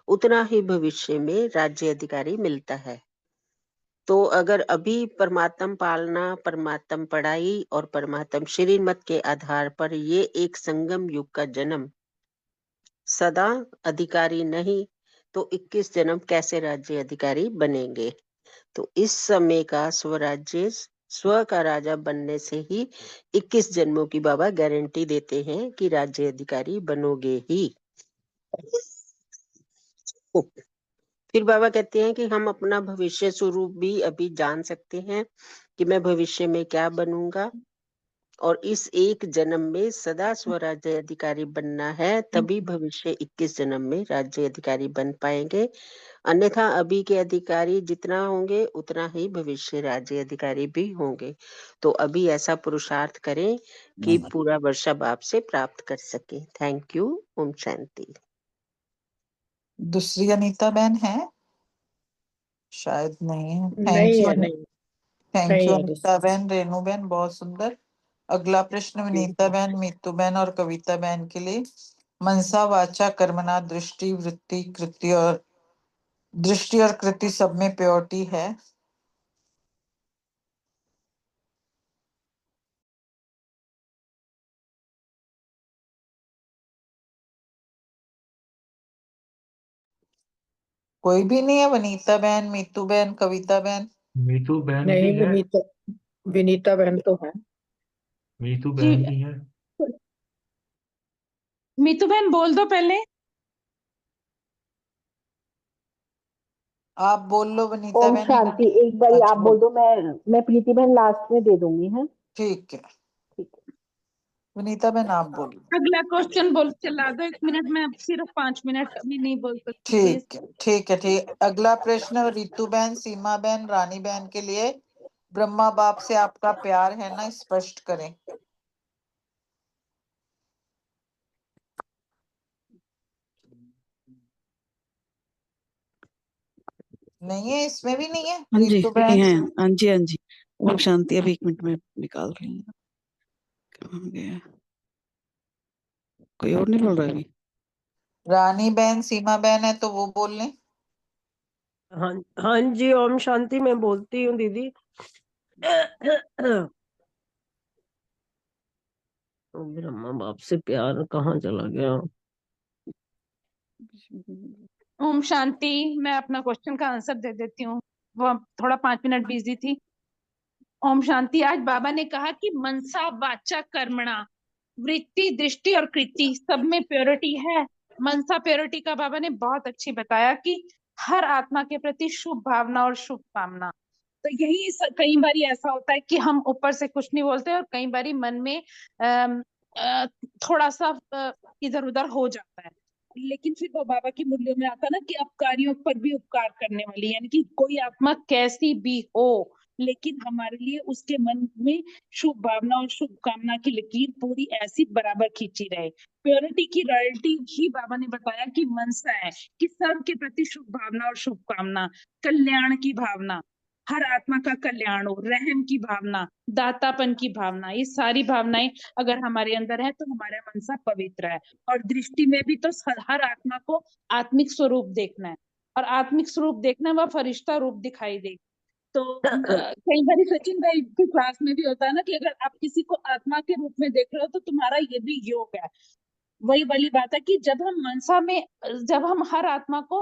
Speaker 6: उतना ही भविष्य में राज्य अधिकारी मिलता है। तो अगर अभी परमात्म पालना, परमात्म पढ़ाई और परमात्म श्रीमत के आधार पर ये एक संगम युग का जन्म सदा अधिकारी नहीं, तो 21 जन्म कैसे राज्य अधिकारी बनेंगे? तो इस समय का स्वराज्य, स्व का राजा बनने से ही 21 जन्मों की बाबा गारंटी देते हैं कि राज्य अधिकारी बनोगे ही। फिर बाबा कहते हैं कि हम अपना भविष्य स्वरूप भी अभी जान सकते हैं कि मैं भविष्य में क्या बनूंगा, और इस एक जन्म में सदा स्वराज्य अधिकारी बनना है, तभी भविष्य 21 जन्म में राज्य अधिकारी बन पाएंगे। अन्यथा अभी के अधिकारी जितना होंगे उतना ही भविष्य राज्य अधिकारी भी होंगे। तो अभी ऐसा पुरुषार्थ करें कि पूरा वर्षा बाप से प्राप्त कर सके। Thank you. ओम शांति।
Speaker 8: दूसरी अनीता बहन है? शायद नहीं है। थैंक
Speaker 7: नहीं
Speaker 8: यू,
Speaker 7: है, नहीं
Speaker 8: थैंक
Speaker 7: नहीं
Speaker 8: यू
Speaker 7: है
Speaker 8: अनीता बहन, रेनू बहन, बहुत सुंदर। अगला प्रश्न विनीता बहन, मीतू बहन और कविता बहन के लिए। मनसा वाचा कर्मणा दृष्टि वृत्ति कृति सब में प्योरिटी है। कोई भी नहीं है? वनीता बहन, मीतू बहन, कविता बहन?
Speaker 4: मीतू बहन भी
Speaker 7: नहीं,
Speaker 4: है।
Speaker 7: विनीता बहन तो है।
Speaker 4: मीतू
Speaker 9: जी
Speaker 4: बहन भी है।
Speaker 9: मीतू बहन बोल दो पहले।
Speaker 8: आप बोल लो वनीता
Speaker 11: ओम
Speaker 8: बहन।
Speaker 11: शांति। एक बारी
Speaker 8: अच्छा
Speaker 11: आप बोल दो, मैं प्रीति बहन लास्ट में दे दूंगी। है
Speaker 8: ठीक है,
Speaker 11: ठीक है।
Speaker 8: वनीता बहन आप बोलो।
Speaker 9: अगला क्वेश्चन बोल चला दो, 1 मिनट में, अब सिर्फ 5 मिनट, अभी नहीं बोल सकती प्लीज।
Speaker 8: ठीक है, ठीक है, ठीक। अगला प्रश्न रितु बहन, सीमा बहन, रानी बहन के लिए। ब्रह्मा बाप से आपका प्यार है ना, स्पष्ट करें। नहीं है, इसमें भी नहीं है
Speaker 7: हाँ जी,
Speaker 8: रितु बहन।
Speaker 7: है। हाँ जी, हाँ जी। ओम शांति। अभी 1 मिनट में निकाल रही हूँ। कहाँ गया? कोई और नहीं बोल रहा अभी?
Speaker 8: रानी बहन, सीमा बहन है तो वो बोल लें।
Speaker 12: हाँ हाँ जी, ओम शांति। मैं बोलती हूँ दीदी। ब्रह्मा बाप से प्यार कहाँ चला गया?
Speaker 9: ओम शांति। मैं अपना क्वेश्चन का आंसर दे देती हूँ, वो थोड़ा 5 मिनट बिजी थी। ओम शांति। आज बाबा ने कहा कि मनसा वाचा कर्मणा, वृत्ति, दृष्टि और कृति सब में प्योरिटी है। मनसा प्योरिटी का बाबा ने बहुत अच्छी बताया कि हर आत्मा के प्रति शुभ भावना और शुभ कामना। तो यही कई बार ऐसा होता है कि हम ऊपर से कुछ नहीं बोलते और कई बार मन में अम, अ, थोड़ा सा इधर उधर हो जाता है, लेकिन फिर वो बाबा की मूल्यों में आता ना कि अपकारियों पर भी उपकार करने वाली, यानी कि कोई आत्मा कैसी भी हो लेकिन हमारे लिए उसके मन में शुभ भावना और शुभ कामना की लकीर पूरी ऐसी बराबर खींची रहे। प्योरिटी की रॉयल्टी ही बाबा ने बताया कि मनसा है कि सबके प्रति शुभ भावना और शुभ कामना, कल्याण की भावना, हर आत्मा का कल्याण हो, रहम की भावना, दातापन की भावना, ये सारी भावनाएं अगर हमारे अंदर है तो हमारा मनसा पवित्र है। और दृष्टि में भी तो हर आत्मा को आत्मिक स्वरूप देखना है, और आत्मिक स्वरूप देखना वह फरिश्ता रूप दिखाई दे। तो कई बार सचिन भाई की क्लास में भी होता है ना कि अगर आप किसी को आत्मा के रूप में देख रहे हो तो तुम्हारा ये भी योग है। वही वाली बात है कि जब हम मनसा में, जब हम हर आत्मा को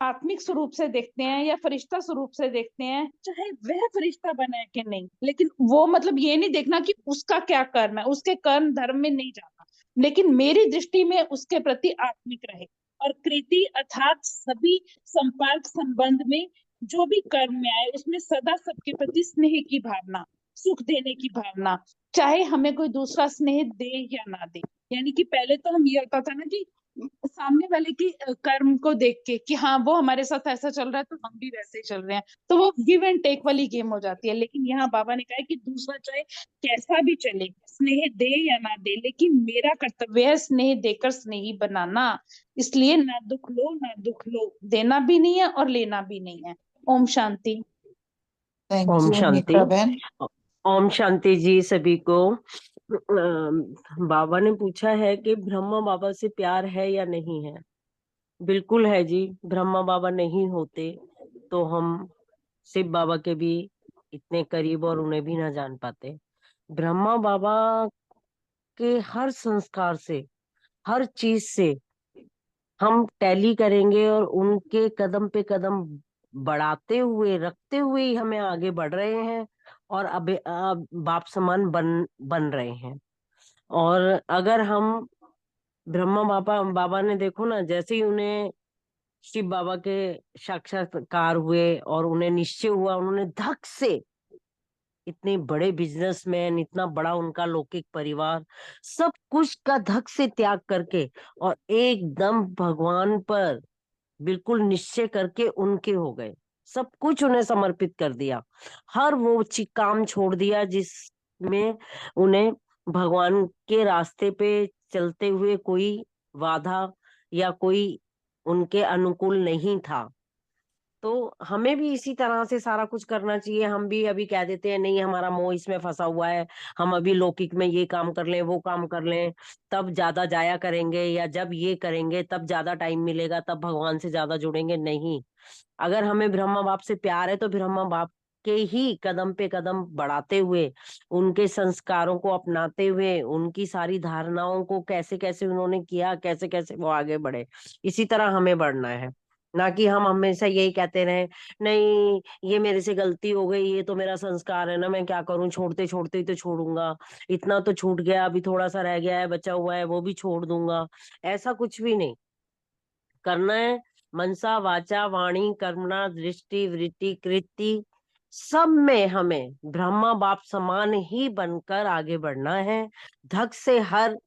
Speaker 9: आत्मिक स्वरूप से देखते हैं या फरिश्ता स्वरूप से देखते हैं, चाहे वह फरिश्ता बना है कि नहीं, लेकिन वो मतलब ये नहीं देखना कि उसका क्या कर्म है, उसके कर्म धर्म में नहीं जाना, लेकिन मेरी दृष्टि में उसके प्रति आत्मिक रहे। और कृति अर्थात सभी संपर्क संबंध में जो भी कर्म में आए उसमें सदा सबके प्रति स्नेह की भावना, सुख देने की भावना, चाहे हमें कोई दूसरा स्नेह दे या ना दे। यानी कि पहले तो हम ये होता था ना कि
Speaker 13: सामने वाले की कर्म को देख के कि हाँ वो हमारे साथ ऐसा चल रहा है तो हम भी वैसे ही चल रहे हैं, तो वो गिव एंड टेक वाली गेम हो जाती है। लेकिन यहाँ बाबा ने कहा है कि दूसरा चाहे कैसा भी चले, स्नेह दे या ना दे, लेकिन मेरा कर्तव्य है स्नेह देकर स्नेही बनाना। इसलिए ना दुख लो, देना भी नहीं है और लेना भी नहीं है। ओम शांति।
Speaker 8: थैंक
Speaker 12: ओम
Speaker 8: यू
Speaker 12: शांति।
Speaker 8: नेत्रा बहन।
Speaker 12: ओम शांति जी सभी को। बाबा ने पूछा है कि ब्रह्मा बाबा से प्यार है या नहीं है। बिल्कुल है जी। ब्रह्मा बाबा नहीं होते तो हम शिव बाबा के भी इतने करीब और उन्हें भी ना जान पाते। ब्रह्मा बाबा के हर संस्कार से, हर चीज से हम टैली करेंगे और उनके कदम पे कदम बढ़ाते हुए रखते हुए ही हमें आगे बढ़ रहे हैं और अब बाप समान बन रहे हैं। और अगर हम ब्रह्मा बाबा बाबा ने देखो ना, जैसे ही उन्हें शिव बाबा के साक्षात्कार हुए और उन्हें निश्चय हुआ, उन्होंने धक से इतने बड़े बिजनेसमैन, इतना बड़ा उनका लौकिक परिवार, सब कुछ का धक से त्याग करके और एकदम भगवान पर बिल्कुल निश्चय करके उनके हो गए। सब कुछ उन्हें समर्पित कर दिया। हर वो काम छोड़ दिया जिसमें उन्हें भगवान के रास्ते पे चलते हुए कोई बाधा या कोई उनके अनुकूल नहीं था। तो हमें भी इसी तरह से सारा कुछ करना चाहिए। हम भी अभी कह देते हैं नहीं हमारा मोह इसमें फंसा हुआ है, हम अभी लौकिक में ये काम कर लें वो काम कर लें, तब ज्यादा जाया करेंगे, या जब ये करेंगे तब ज्यादा टाइम मिलेगा, तब भगवान से ज्यादा जुड़ेंगे। नहीं, अगर हमें ब्रह्मा बाप से प्यार है तो ब्रह्मा बाप के ही कदम पे कदम बढ़ाते हुए, उनके संस्कारों को अपनाते हुए, उनकी सारी धारणाओं को कैसे कैसे उन्होंने किया, कैसे कैसे वो आगे बढ़े, इसी तरह हमें बढ़ना है। ना कि हम हमेशा यही कहते रहे नहीं ये मेरे से गलती हो गई, ये तो मेरा संस्कार है ना, मैं क्या करूं, छोड़ते छोड़ते ही तो छोड़ूंगा, इतना तो छूट गया, अभी थोड़ा सा रह गया है, बचा हुआ है, वो भी छोड़ दूंगा। ऐसा कुछ भी नहीं करना है। मनसा वाचा वाणी कर्मणा दृष्टि वृत्ति कृति, सब में हमें ब्रह्मा बाप समान ही बनकर आगे बढ़ना है। धक से हर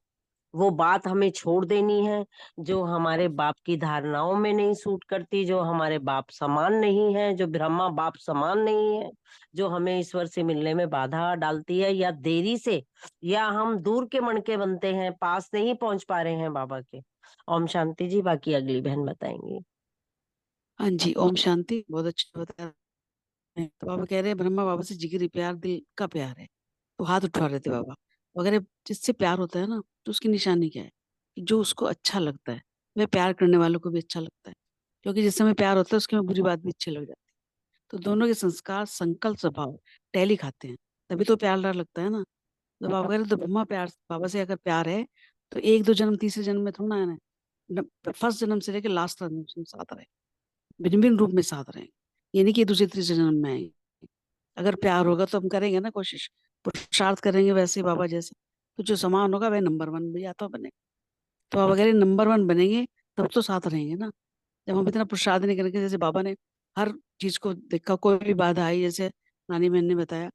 Speaker 12: वो बात हमें छोड़ देनी है जो हमारे बाप की धारणाओं में नहीं सूट करती, जो हमारे बाप समान नहीं है, जो ब्रह्मा बाप समान नहीं है, जो हमें ईश्वर से मिलने में बाधा डालती है, या देरी से, या हम दूर के मन के बनते हैं, पास नहीं पहुंच पा रहे हैं बाबा के। ओम शांति जी। बाकी अगली बहन बताएंगी।
Speaker 7: हाँ जी, ओम शांति। बहुत अच्छा बताया। तो बाबा कह रहे हैं ब्रह्मा बाबा से जिगरी प्यार, दिल का प्यार है। तो हाथ उठा रहे थे बाबा। तो अगर जिससे प्यार होता है ना, तो उसकी निशानी क्या है कि जो उसको अच्छा लगता है वह प्यार करने वालों को भी अच्छा लगता है। क्योंकि जिस समय प्यार होता है उसके में बुरी बात भी अच्छी लग जाती है। तो दोनों के संस्कार, संकल्प, स्वभाव टैली खाते हैं, तभी तो प्यार डर लगता है ना। तो बाबा कह रहे तो ब्रह्मा प्यार, बाबा से अगर प्यार है तो एक दो जन्म तीसरे जन्म में थोड़ा आना है, फर्स्ट जन्म से लेकर लास्ट जन्म से साथ रहे, भिन्न भिन्न रूप में साथ रहे। ये नहीं कि दूसरे तीसरे जन्म में आए। अगर प्यार होगा तो हम करेंगे ना कोशिश, पुरुषार्थ करेंगे वैसे ही बाबा जैसे, तो जो समान होगा वह नंबर वन भी आता बने। तो बाबा कह रहे नंबर वन बनेंगे तब तो साथ रहेंगे ना। जब हम इतना पुरुषार्थ नहीं करेंगे, जैसे बाबा ने हर चीज को देखा, कोई भी बाधा आई, जैसे नानी बहन ने बताया,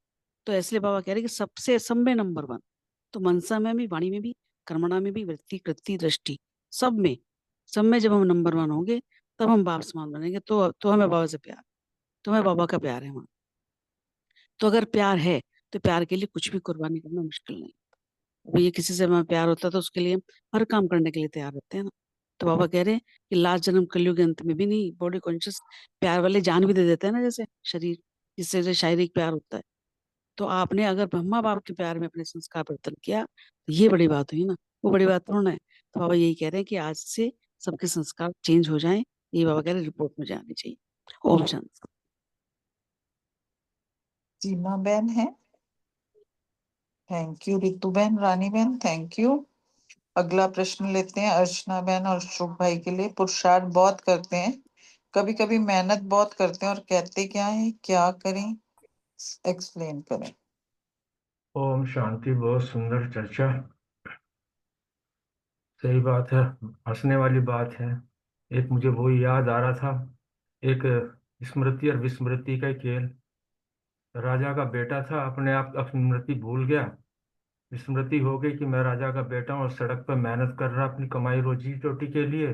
Speaker 7: तो इसलिए बाबा कह रहे कि सबसे सब में नंबर वन। तो मनसा में भी, वाणी में भी, कर्मणा में भी, वृत्ति कृति दृष्टि, सब में जब हम नंबर वन होंगे तब हम बाप समान बनेंगे। तो हमें बाबा से प्यार, तो हमें बाबा का प्यार है वहाँ। तो अगर प्यार है तो प्यार के लिए कुछ भी कुर्बानी करना मुश्किल नहीं। अब ये किसी से हमें प्यार होता है तो उसके लिए हम हर काम करने के लिए तैयार रहते हैं ना। तो बाबा कह रहे हैं कि लास्ट जन्म कलयुग के अंत में भी नहीं, बॉडी कॉन्शियस प्यार वाले जान भी दे देते हैं ना, जैसे शरीर, जिससे जो शारीरिक प्यार होता है। तो आपने अगर ब्रह्मा बाप के प्यार में अपने संस्कार परिवर्तन किया तो ये बड़ी बात हुई ना, वो बड़ी बात थोड़ा है। तो बाबा यही कह रहे हैं कि आज से सबके संस्कार चेंज हो जाएं, ये बाबा कह रहे हैं रिपोर्ट में जानी चाहिए। ओम शांति।
Speaker 8: सीमा बहन है। थैंक यू रितु बहन, रानी बहन थैंक यू। अगला प्रश्न लेते हैं अर्चना बहन और शुभ भाई के लिए। पुरुषार्थ बहुत करते हैं, कभी कभी मेहनत बहुत करते हैं और कहते क्या है, क्या करें, एक्सप्लेन करें।
Speaker 4: ओम शांति। बहुत सुंदर चर्चा। सही बात है, हंसने वाली बात है। एक मुझे वो याद आ रहा था, एक स्मृति और विस्मृति का खेल। राजा का बेटा था, अपने आप अपनी स्मृति भूल गया, स्मृति हो गई कि मैं राजा का बेटा हूँ और सड़क पर मेहनत कर रहा अपनी कमाई रोजी रोटी के लिए।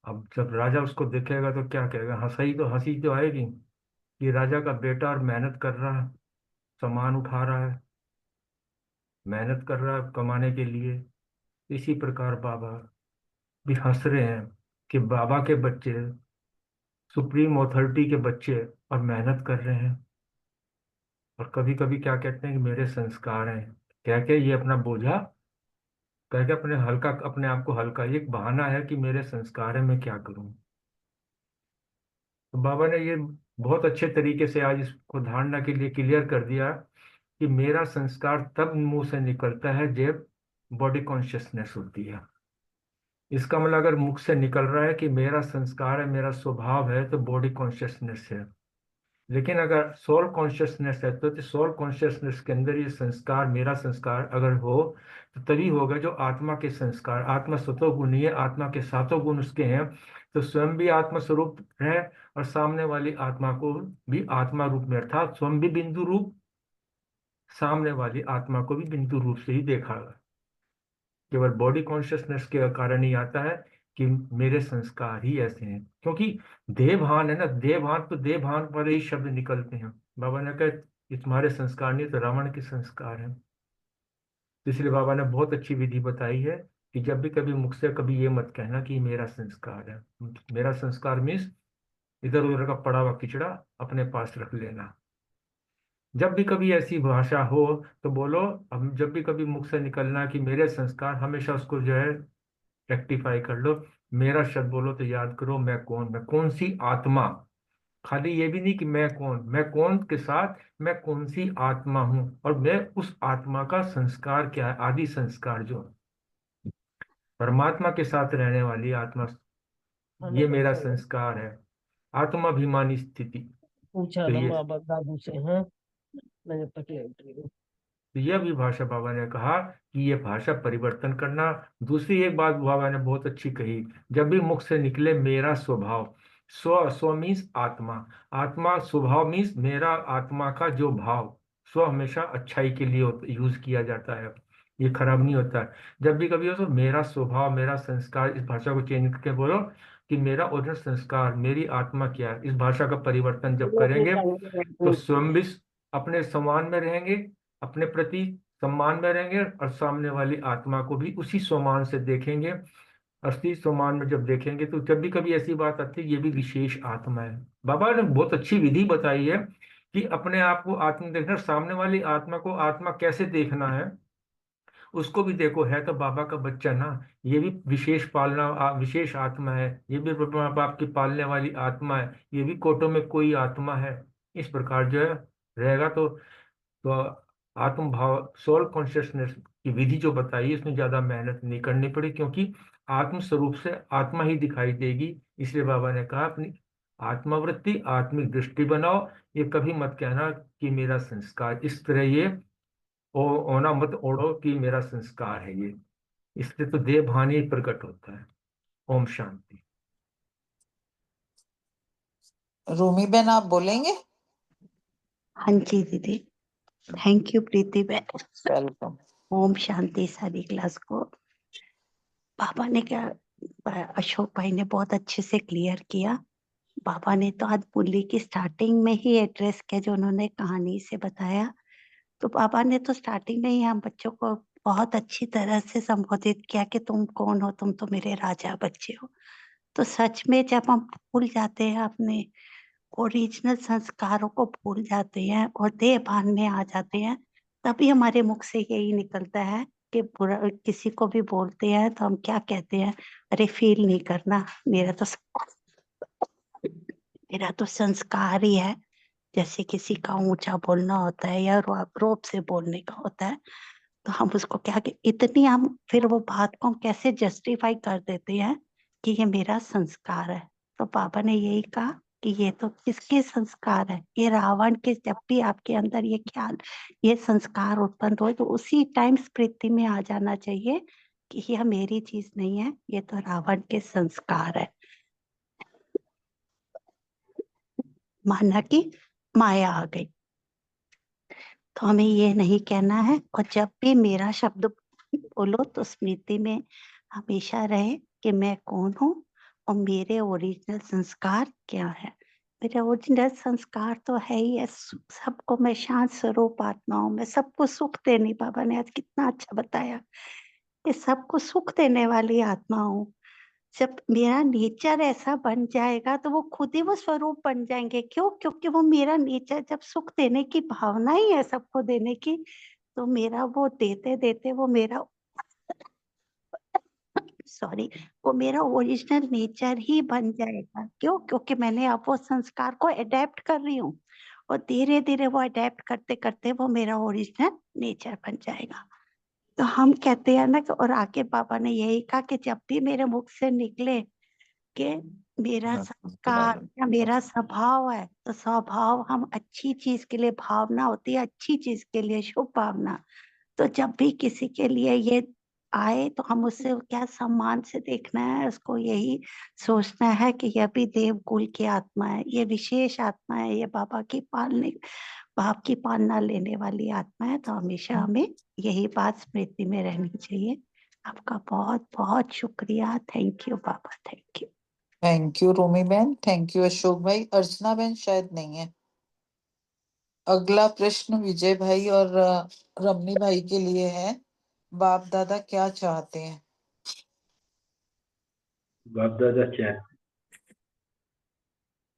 Speaker 4: अब जब राजा उसको देखेगा तो क्या कहेगा? हंसी तो आएगी कि राजा का बेटा और मेहनत कर रहा है, सामान उठा रहा है, मेहनत कर रहा है कमाने के लिए। इसी प्रकार बाबा भी हंस रहे हैं कि बाबा के बच्चे सुप्रीम अथॉरिटी के बच्चे और मेहनत कर रहे हैं। और कभी कभी क्या कहते हैं कि मेरे संस्कार हैं, कह के ये अपना बोझा कह के अपने आप को हल्का, ये एक बहाना है कि मेरे संस्कार है, मैं क्या करूं। तो बाबा ने ये बहुत अच्छे तरीके से आज इसको धारणा के लिए क्लियर कर दिया कि मेरा संस्कार तब मुंह से निकलता है जब बॉडी कॉन्शियसनेस होती है। इसका मतलब अगर मुख से निकल रहा है कि मेरा संस्कार है, मेरा स्वभाव है, तो बॉडी कॉन्शियसनेस है। लेकिन अगर सोल कॉन्शियसनेस है तो सोल कॉन्शियसनेस के अंदर ये संस्कार, मेरा संस्कार अगर हो तो तभी होगा जो आत्मा के संस्कार। आत्मा सतो गुणी है, आत्मा के सातों गुण उसके हैं, तो स्वयं भी आत्मा स्वरूप है और सामने वाली आत्मा को भी आत्मा रूप में, अर्थात स्वयं भी बिंदु रूप, सामने वाली आत्मा को भी बिंदु रूप से ही देखा। केवल बॉडी कॉन्शियसनेस के कारण ही आता है कि मेरे संस्कार ही ऐसे हैं, क्योंकि देह भान है ना, देह भान तो देह भान पर ही शब्द निकलते हैं। बाबा ने कहा ये तुम्हारे संस्कार नहीं तो रावण के संस्कार हैं। तो इसलिए बाबा ने बहुत अच्छी विधि बताई है कि जब भी कभी मुख से कभी ये मत कहना कि मेरा संस्कार है। मेरा संस्कार मीन्स इधर उधर का पड़ा हुआ किचड़ा अपने पास रख लेना। जब भी कभी ऐसी भाषा हो तो बोलो, अब जब भी कभी मुख से निकलना कि मेरे संस्कार, हमेशा उसको जो है रेक्टिफाई कर लो। मेरा शब्द बोलो तो याद करो मैं कौन सी आत्मा। खाली ये भी नहीं कि मैं कौन के साथ मैं कौन सी आत्मा हूं, और मैं उस आत्मा का संस्कार क्या है, आदि संस्कार जो परमात्मा के साथ रहने वाली आत्मा, ये मेरा संस्कार है। आत्माभिमानी स्थिति।
Speaker 12: पूछा
Speaker 4: तो
Speaker 12: ना
Speaker 4: ये
Speaker 12: बाबा दादू से, हाँ मैंने पकड़े उतरी हूँ।
Speaker 4: तो यह भी भाषा बाबा ने कहा कि ये भाषा परिवर्तन करना। दूसरी एक बात बाबा ने बहुत अच्छी कही, जब भी मुख से निकले मेरा स्वभाव, स्व मीन्स आत्मा, आत्मा स्वभाव मीन्स मेरा आत्मा का जो भाव, स्व हमेशा अच्छाई के लिए यूज किया जाता है, ये खराब नहीं होता है। जब भी कभी हो तो मेरा स्वभाव, मेरा संस्कार, इस भाषा को चेंज करके बोलो कि मेरा ओरिजिनल संस्कार, मेरी आत्मा क्या है। इस भाषा का परिवर्तन जब करेंगे तो स्वयं भी अपने सम्मान में रहेंगे, अपने प्रति सम्मान में रहेंगे, और सामने वाली आत्मा को भी उसी सम्मान से देखेंगे। असली सम्मान में जब देखेंगे तो जब भी कभी ऐसी बात आती है, ये भी विशेष आत्मा है। बाबा ने बहुत अच्छी विधि बताई है कि अपने आप को आत्मा देखना, सामने वाली आत्मा को आत्मा कैसे देखना है, उसको भी देखो। है तो बाबा का बच्चा ना, ये भी विशेष विशेष आत्मा है, ये भी माँ बाप की पालने वाली आत्मा है, ये भी कोटों में कोई आत्मा है। इस प्रकार जो है रहेगा तो आत्म भाव, सोल कॉन्शियसनेस की विधि जो बताई है, इसमें ज्यादा मेहनत नहीं करनी पड़ी, क्योंकि आत्म स्वरूप से आत्मा ही दिखाई देगी। इसलिए बाबा ने कहा अपनी आत्मावृत्ति, आत्मिक दृष्टि बनाओ। ये कभी मत कहना कि मेरा संस्कार इस तरह, ये ओना मत ओढ़ो कि मेरा संस्कार है ये। इससे तो देह भान ही प्रकट होता है। ओम शांति।
Speaker 8: रूमी बहन आप बोलेंगे?
Speaker 14: हाँ जी दीदी, थैंक यू प्रीति बहन।
Speaker 8: वेलकम।
Speaker 14: ओम शांति सारी क्लास को। पापा ने क्या, अशोक भाई ने बहुत अच्छे से क्लियर किया। पापा ने तो आज मुरली की स्टार्टिंग में ही एड्रेस किया, जो उन्होंने कहानी से बताया। तो पापा ने तो स्टार्टिंग में ही हम बच्चों को बहुत अच्छी तरह से संबोधित किया कि तुम कौन हो, तुम तो मेरे राजा बच्चे हो। तो सच में जब हम भूल जाते हैं अपने ओरिजिनल संस्कारों को, भूल जाते हैं और देह भान में आ जाते हैं, तभी हमारे मुख से यही निकलता है कि बुरा किसी को भी बोलते हैं तो हम क्या कहते हैं, अरे फील नहीं करना, मेरा तो संस्कार ही है। जैसे किसी का ऊंचा बोलना होता है या रोप से बोलने का होता है, तो हम उसको क्या कि इतनी हम फिर वो बात को हम कैसे जस्टिफाई कर देते हैं कि ये मेरा संस्कार है। तो पापा ने यही कहा कि ये तो किसके संस्कार है, ये रावण के। जब भी आपके अंदर ये ख्याल, ये संस्कार उत्पन्न हो, तो उसी टाइम स्मृति में आ जाना चाहिए कि यह मेरी चीज नहीं है, ये तो रावण के संस्कार है। माना कि माया आ गई। तो हमें ये नहीं कहना है, और जब भी मेरा शब्द बोलो तो स्मृति में हमेशा रहे कि मैं कौन हूँ और मेरे ओरिजिनल संस्कार क्या है। मेरे ओरिजिनल संस्कार तो है ही है, सबको मैं शांत स्वरूप आत्मा हूँ, मैं सबको सुख देनी, बाबा ने आज कितना अच्छा बताया कि सबको सुख देने वाली आत्मा हूँ। जब मेरा नेचर ऐसा बन जाएगा तो वो खुद ही वो स्वरूप बन जाएंगे। क्यों? क्योंकि वो मेरा नेचर जब सुख देने की भावना ही है सबको देने की, तो मेरा वो देते देते वो मेरा सॉरी वो मेरा ओरिजिनल नेचर ही बन जाएगा। क्यों? क्योंकि मैंने अब वो संस्कार को अडेप्ट कर रही हूँ, और धीरे धीरे वो अडेप्ट करते करते वो मेरा ओरिजिनल नेचर बन जाएगा। तो हम कहते हैं ना कि, और आगे बाबा ने यही कहा कि जब भी मेरे मुख से निकले कि मेरा संस्कार या मेरा स्वभाव है, तो स्वभाव हम अच्छी चीज के लिए, भावना होती है अच्छी चीज के लिए, शुभ भावना। तो जब भी किसी के लिए ये आए तो हम उससे क्या सम्मान से देखना है, उसको यही सोचना है कि यह भी देवकुल की आत्मा है, ये विशेष आत्मा है, ये बाबा की पालने, बाप की पालना लेने वाली आत्मा है। तो हमेशा हमें यही बात स्मृति में रहनी चाहिए। आपका बहुत बहुत शुक्रिया। थैंक यू बाबा, thank you.
Speaker 8: Thank you Romi बहन, थैंक यू अशोक भाई। अर्चना बहन शायद नहीं है। अगला प्रश्न विजय भाई और रमनी भाई के लिए है। बाप दादा क्या चाहते हैं?
Speaker 4: बाप दादा क्या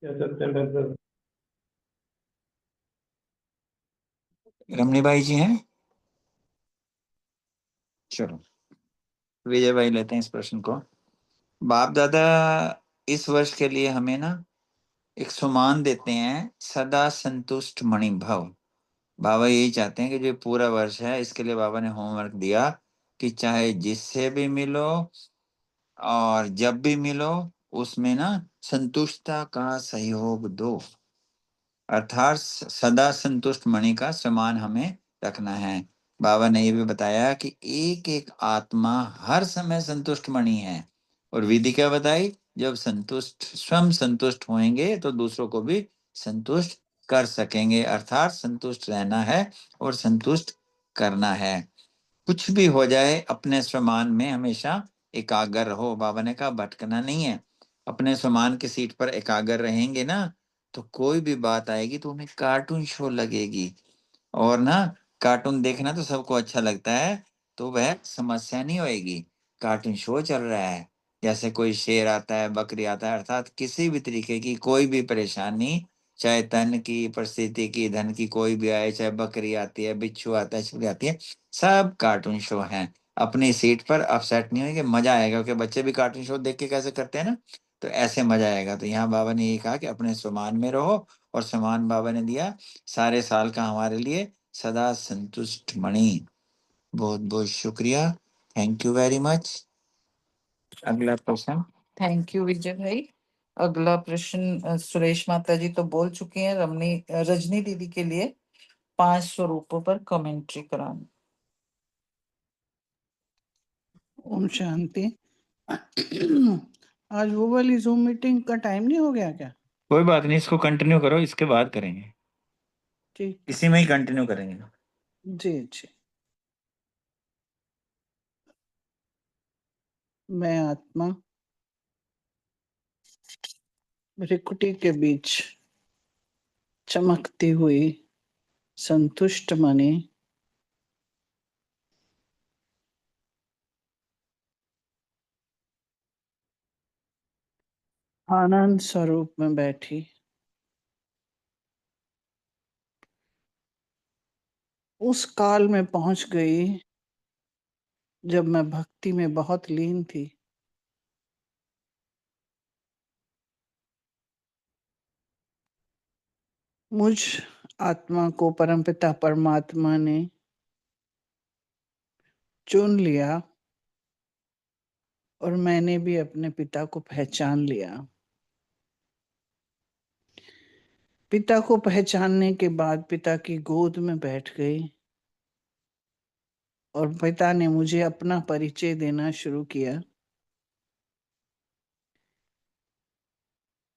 Speaker 4: चाहते हैं?
Speaker 15: रमनी भाई जी हैं? चलो विजय भाई लेते हैं इस प्रश्न को। बाप दादा इस वर्ष के लिए हमें ना एक सुमान देते हैं, सदा संतुष्ट मणि भव। बाबा यही चाहते हैं कि जो पूरा वर्ष है इसके लिए बाबा ने होमवर्क दिया कि चाहे जिससे भी मिलो और जब भी मिलो उसमें ना संतुष्टता का सहयोग दो, अर्थात सदा संतुष्ट मणि का समान हमें रखना है। बाबा ने ये भी बताया कि एक एक आत्मा हर समय संतुष्ट मणि है, और विधि क्या बताई, जब संतुष्ट स्वयं संतुष्ट होंगे तो दूसरों को भी संतुष्ट कर सकेंगे, अर्थात संतुष्ट रहना है और संतुष्ट करना है। कुछ भी हो जाए अपने स्वमान में हमेशा एकाग्र रहो। बाबा ने कहा भटकना नहीं है। अपने स्वमान की सीट पर एकाग्र रहेंगे ना तो कोई भी बात आएगी तो उन्हें कार्टून शो लगेगी, और ना कार्टून देखना तो सबको अच्छा लगता है, तो वह समस्या नहीं होएगी। कार्टून शो चल रहा है, जैसे कोई शेर आता है, बकरी आता है, अर्थात किसी भी तरीके की कोई भी परेशानी, चाहे तन की, परिस्थिति की, धन की, कोई भी आए, चाहे बकरी आती है, बिच्छू आता है, छिपकली आती है, सब कार्टून शो हैं। अपनी सीट पर अपसेट नहीं होंगे, मजा आएगा, क्योंकि बच्चे भी कार्टून शो देख के कैसे करते हैं ना, तो ऐसे मजा आएगा। तो यहाँ बाबा ने ये कहा कि अपने स्वमान में रहो, और सम्मान बाबा ने दिया सारे साल का हमारे लिए सदा संतुष्ट मणि। बहुत बहुत शुक्रिया, थैंक यू वेरी मच। अगला प्रश्न।
Speaker 8: थैंक यू विजय भाई। अगला प्रश्न सुरेश माता जी तो बोल चुके हैं। रजनी दीदी के लिए 5 स्वरूपों पर कमेंट्री करानी।
Speaker 16: ओम शांति। आज वो वाली जूम मीटिंग का टाइम नहीं हो गया क्या?
Speaker 15: कोई बात नहीं, इसको कंटिन्यू करो, इसके बाद करेंगे,
Speaker 16: ठीक,
Speaker 15: इसी में ही कंटिन्यू करेंगे।
Speaker 16: जी जी। मैं आत्मा भृकुटी के बीच चमकती हुई संतुष्ट मणि आनंद स्वरूप में बैठी उस काल में पहुंच गई जब मैं भक्ति में बहुत लीन थी। मुझ आत्मा को परमपिता परमात्मा ने चुन लिया, और मैंने भी अपने पिता को पहचान लिया। पिता को पहचानने के बाद पिता की गोद में बैठ गई, और पिता ने मुझे अपना परिचय देना शुरू किया।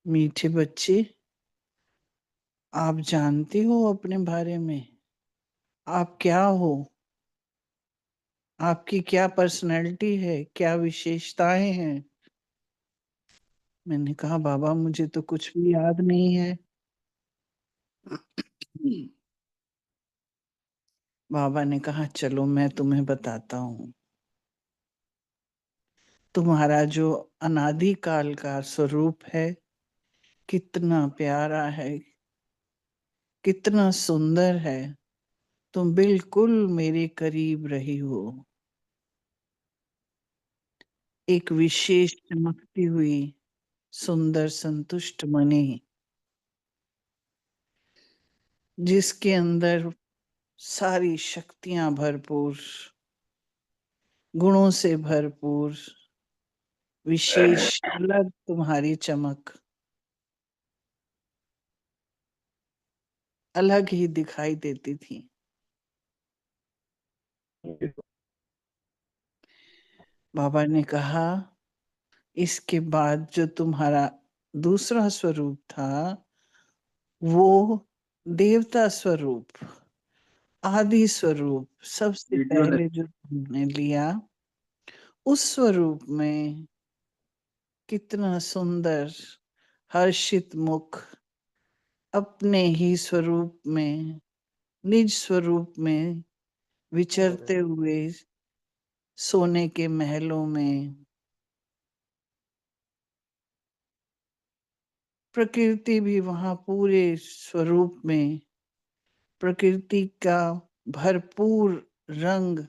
Speaker 16: मीठी बच्ची, आप जानती हो अपने बारे में? आप क्या हो, आपकी क्या पर्सनैलिटी है, क्या विशेषताएं हैं। मैंने कहा बाबा मुझे तो कुछ भी याद नहीं है। बाबा ने कहा चलो मैं तुम्हें बताता हूँ। तुम्हारा जो अनादि काल का स्वरूप है कितना प्यारा है, कितना सुंदर है। तुम बिल्कुल मेरे करीब रही हो। एक विशेष चमकती हुई सुंदर संतुष्ट मणि, जिसके अंदर सारी शक्तियां भरपूर, गुणों से भरपूर, विशेष अलग तुम्हारी चमक अलग ही दिखाई देती थी। बाबा ने कहा इसके बाद जो तुम्हारा दूसरा स्वरूप था वो देवता स्वरूप, आदि स्वरूप, सबसे पहले जो तुमने लिया उस स्वरूप में कितना सुंदर हर्षित मुख, अपने ही स्वरूप में, निज स्वरूप में विचरते हुए सोने के महलों में, प्रकृति भी वहां पूरे स्वरूप में, प्रकृति का भरपूर रंग,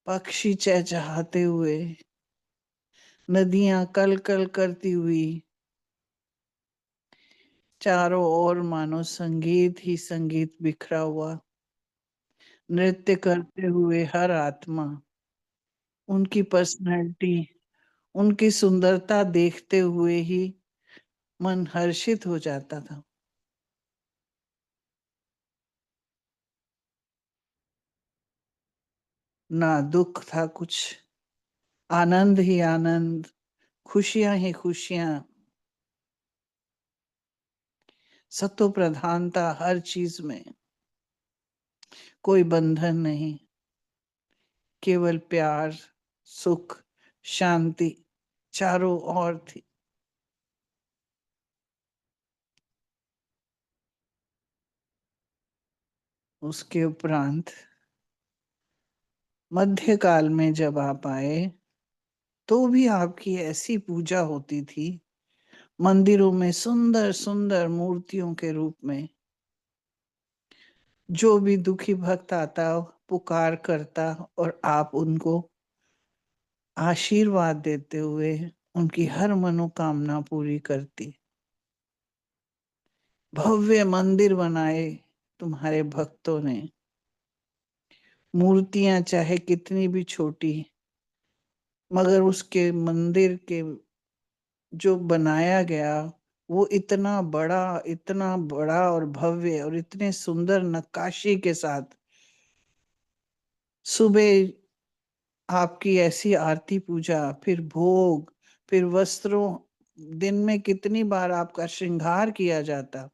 Speaker 16: पक्षी चहचहाते हुए, नदियां कल कल करती हुई, चारों ओर मानो संगीत ही संगीत बिखरा हुआ, नृत्य करते हुए हर आत्मा, उनकी पर्सनैलिटी, उनकी सुंदरता देखते हुए ही मन हर्षित हो जाता था। ना दुख था कुछ, आनंद ही आनंद, खुशियां ही खुशियां, सतो प्रधानता हर चीज में, कोई बंधन नहीं, केवल प्यार, सुख, शांति चारों ओर थी। उसके उपरांत मध्यकाल में जब आप आए तो भी आपकी ऐसी पूजा होती थी, मंदिरों में सुंदर सुंदर मूर्तियों के रूप में। जो भी दुखी भक्त आता पुकार करता और आप उनको आशीर्वाद देते हुए उनकी हर मनोकामना पूरी करती। भव्य मंदिर बनाए तुम्हारे भक्तों ने, मूर्तियां चाहे कितनी भी छोटी, मगर उसके मंदिर के जो बनाया गया वो इतना बड़ा और भव्य और इतने सुंदर नक्काशी के साथ। सुबह आपकी ऐसी आरती पूजा, फिर भोग, फिर वस्त्रों, दिन में कितनी बार आपका श्रृंगार किया जाता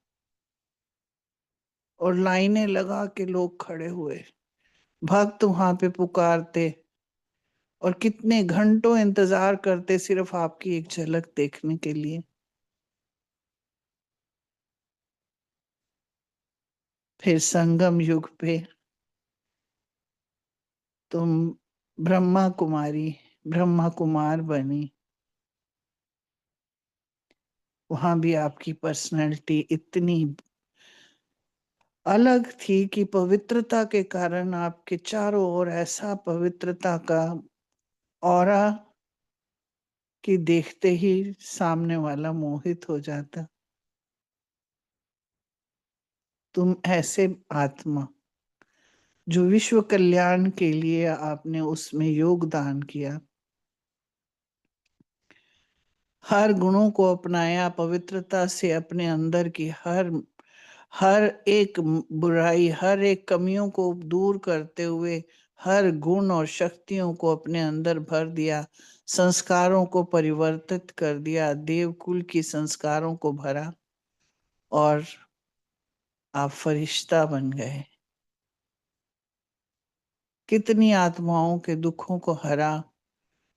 Speaker 16: और लाइनें लगा के लोग खड़े हुए, भक्त वहां पे पुकारते और कितने घंटों इंतजार करते सिर्फ आपकी एक झलक देखने के लिए। फिर संगम युग पे तुम ब्रह्मा कुमारी, ब्रह्मा कुमार बनी। वहां भी आपकी पर्सनैलिटी इतनी अलग थी कि पवित्रता के कारण आपके चारों ओर ऐसा पवित्रता का ऑरा कि देखते ही सामने वाला मोहित हो जाता। तुम ऐसे आत्मा जो विश्व कल्याण के लिए आपने उसमें योगदान किया, हर गुणों को अपनाया, पवित्रता से अपने अंदर की हर एक बुराई, हर एक कमियों को दूर करते हुए हर गुण और शक्तियों को अपने अंदर भर दिया, संस्कारों को परिवर्तित कर दिया, देवकुल की संस्कारों को भरा और आप फरिश्ता बन गए। कितनी आत्माओं के दुखों को हरा,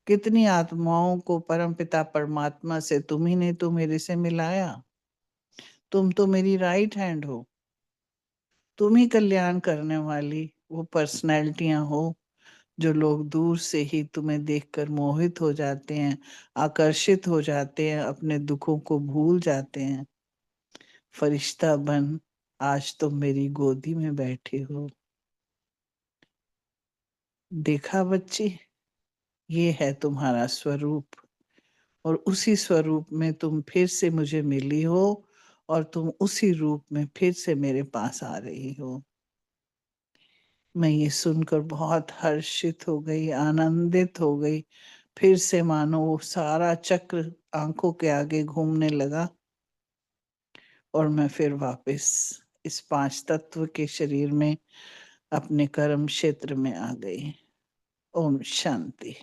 Speaker 16: कितनी आत्माओं को परमपिता परमात्मा से तुम ही ने तो मेरे से मिलाया। तुम तो मेरी राइट हैंड हो, तुम ही कल्याण करने वाली वो पर्सनैलिटियां हो जो लोग दूर से ही तुम्हें देखकर मोहित हो जाते हैं, आकर्षित हो जाते हैं, अपने दुखों को भूल जाते हैं। फरिश्ता बन आज तुम मेरी गोदी में बैठे हो। देखा बच्ची, ये है तुम्हारा स्वरूप, और उसी स्वरूप में तुम फिर से मुझे मिली हो, और तुम उसी रूप में फिर से मेरे पास आ रही हो। मैं ये सुनकर बहुत हर्षित हो गई, आनंदित हो गई। फिर से मानो वो सारा चक्र आंखों के आगे घूमने लगा, और मैं फिर वापस इस 5 तत्व के शरीर में अपने कर्म क्षेत्र में आ गई। ओम शांति।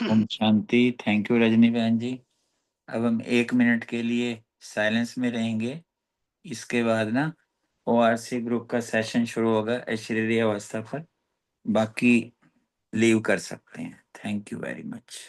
Speaker 15: ओम शांति। थैंक यू रजनी बहन जी। अब हम 1 मिनट के लिए साइलेंस में रहेंगे। इसके बाद ना ओआरसी ग्रुप का सेशन शुरू होगा अशरीरी अवस्था पर। बाकी लीव कर सकते हैं। Thank you very much.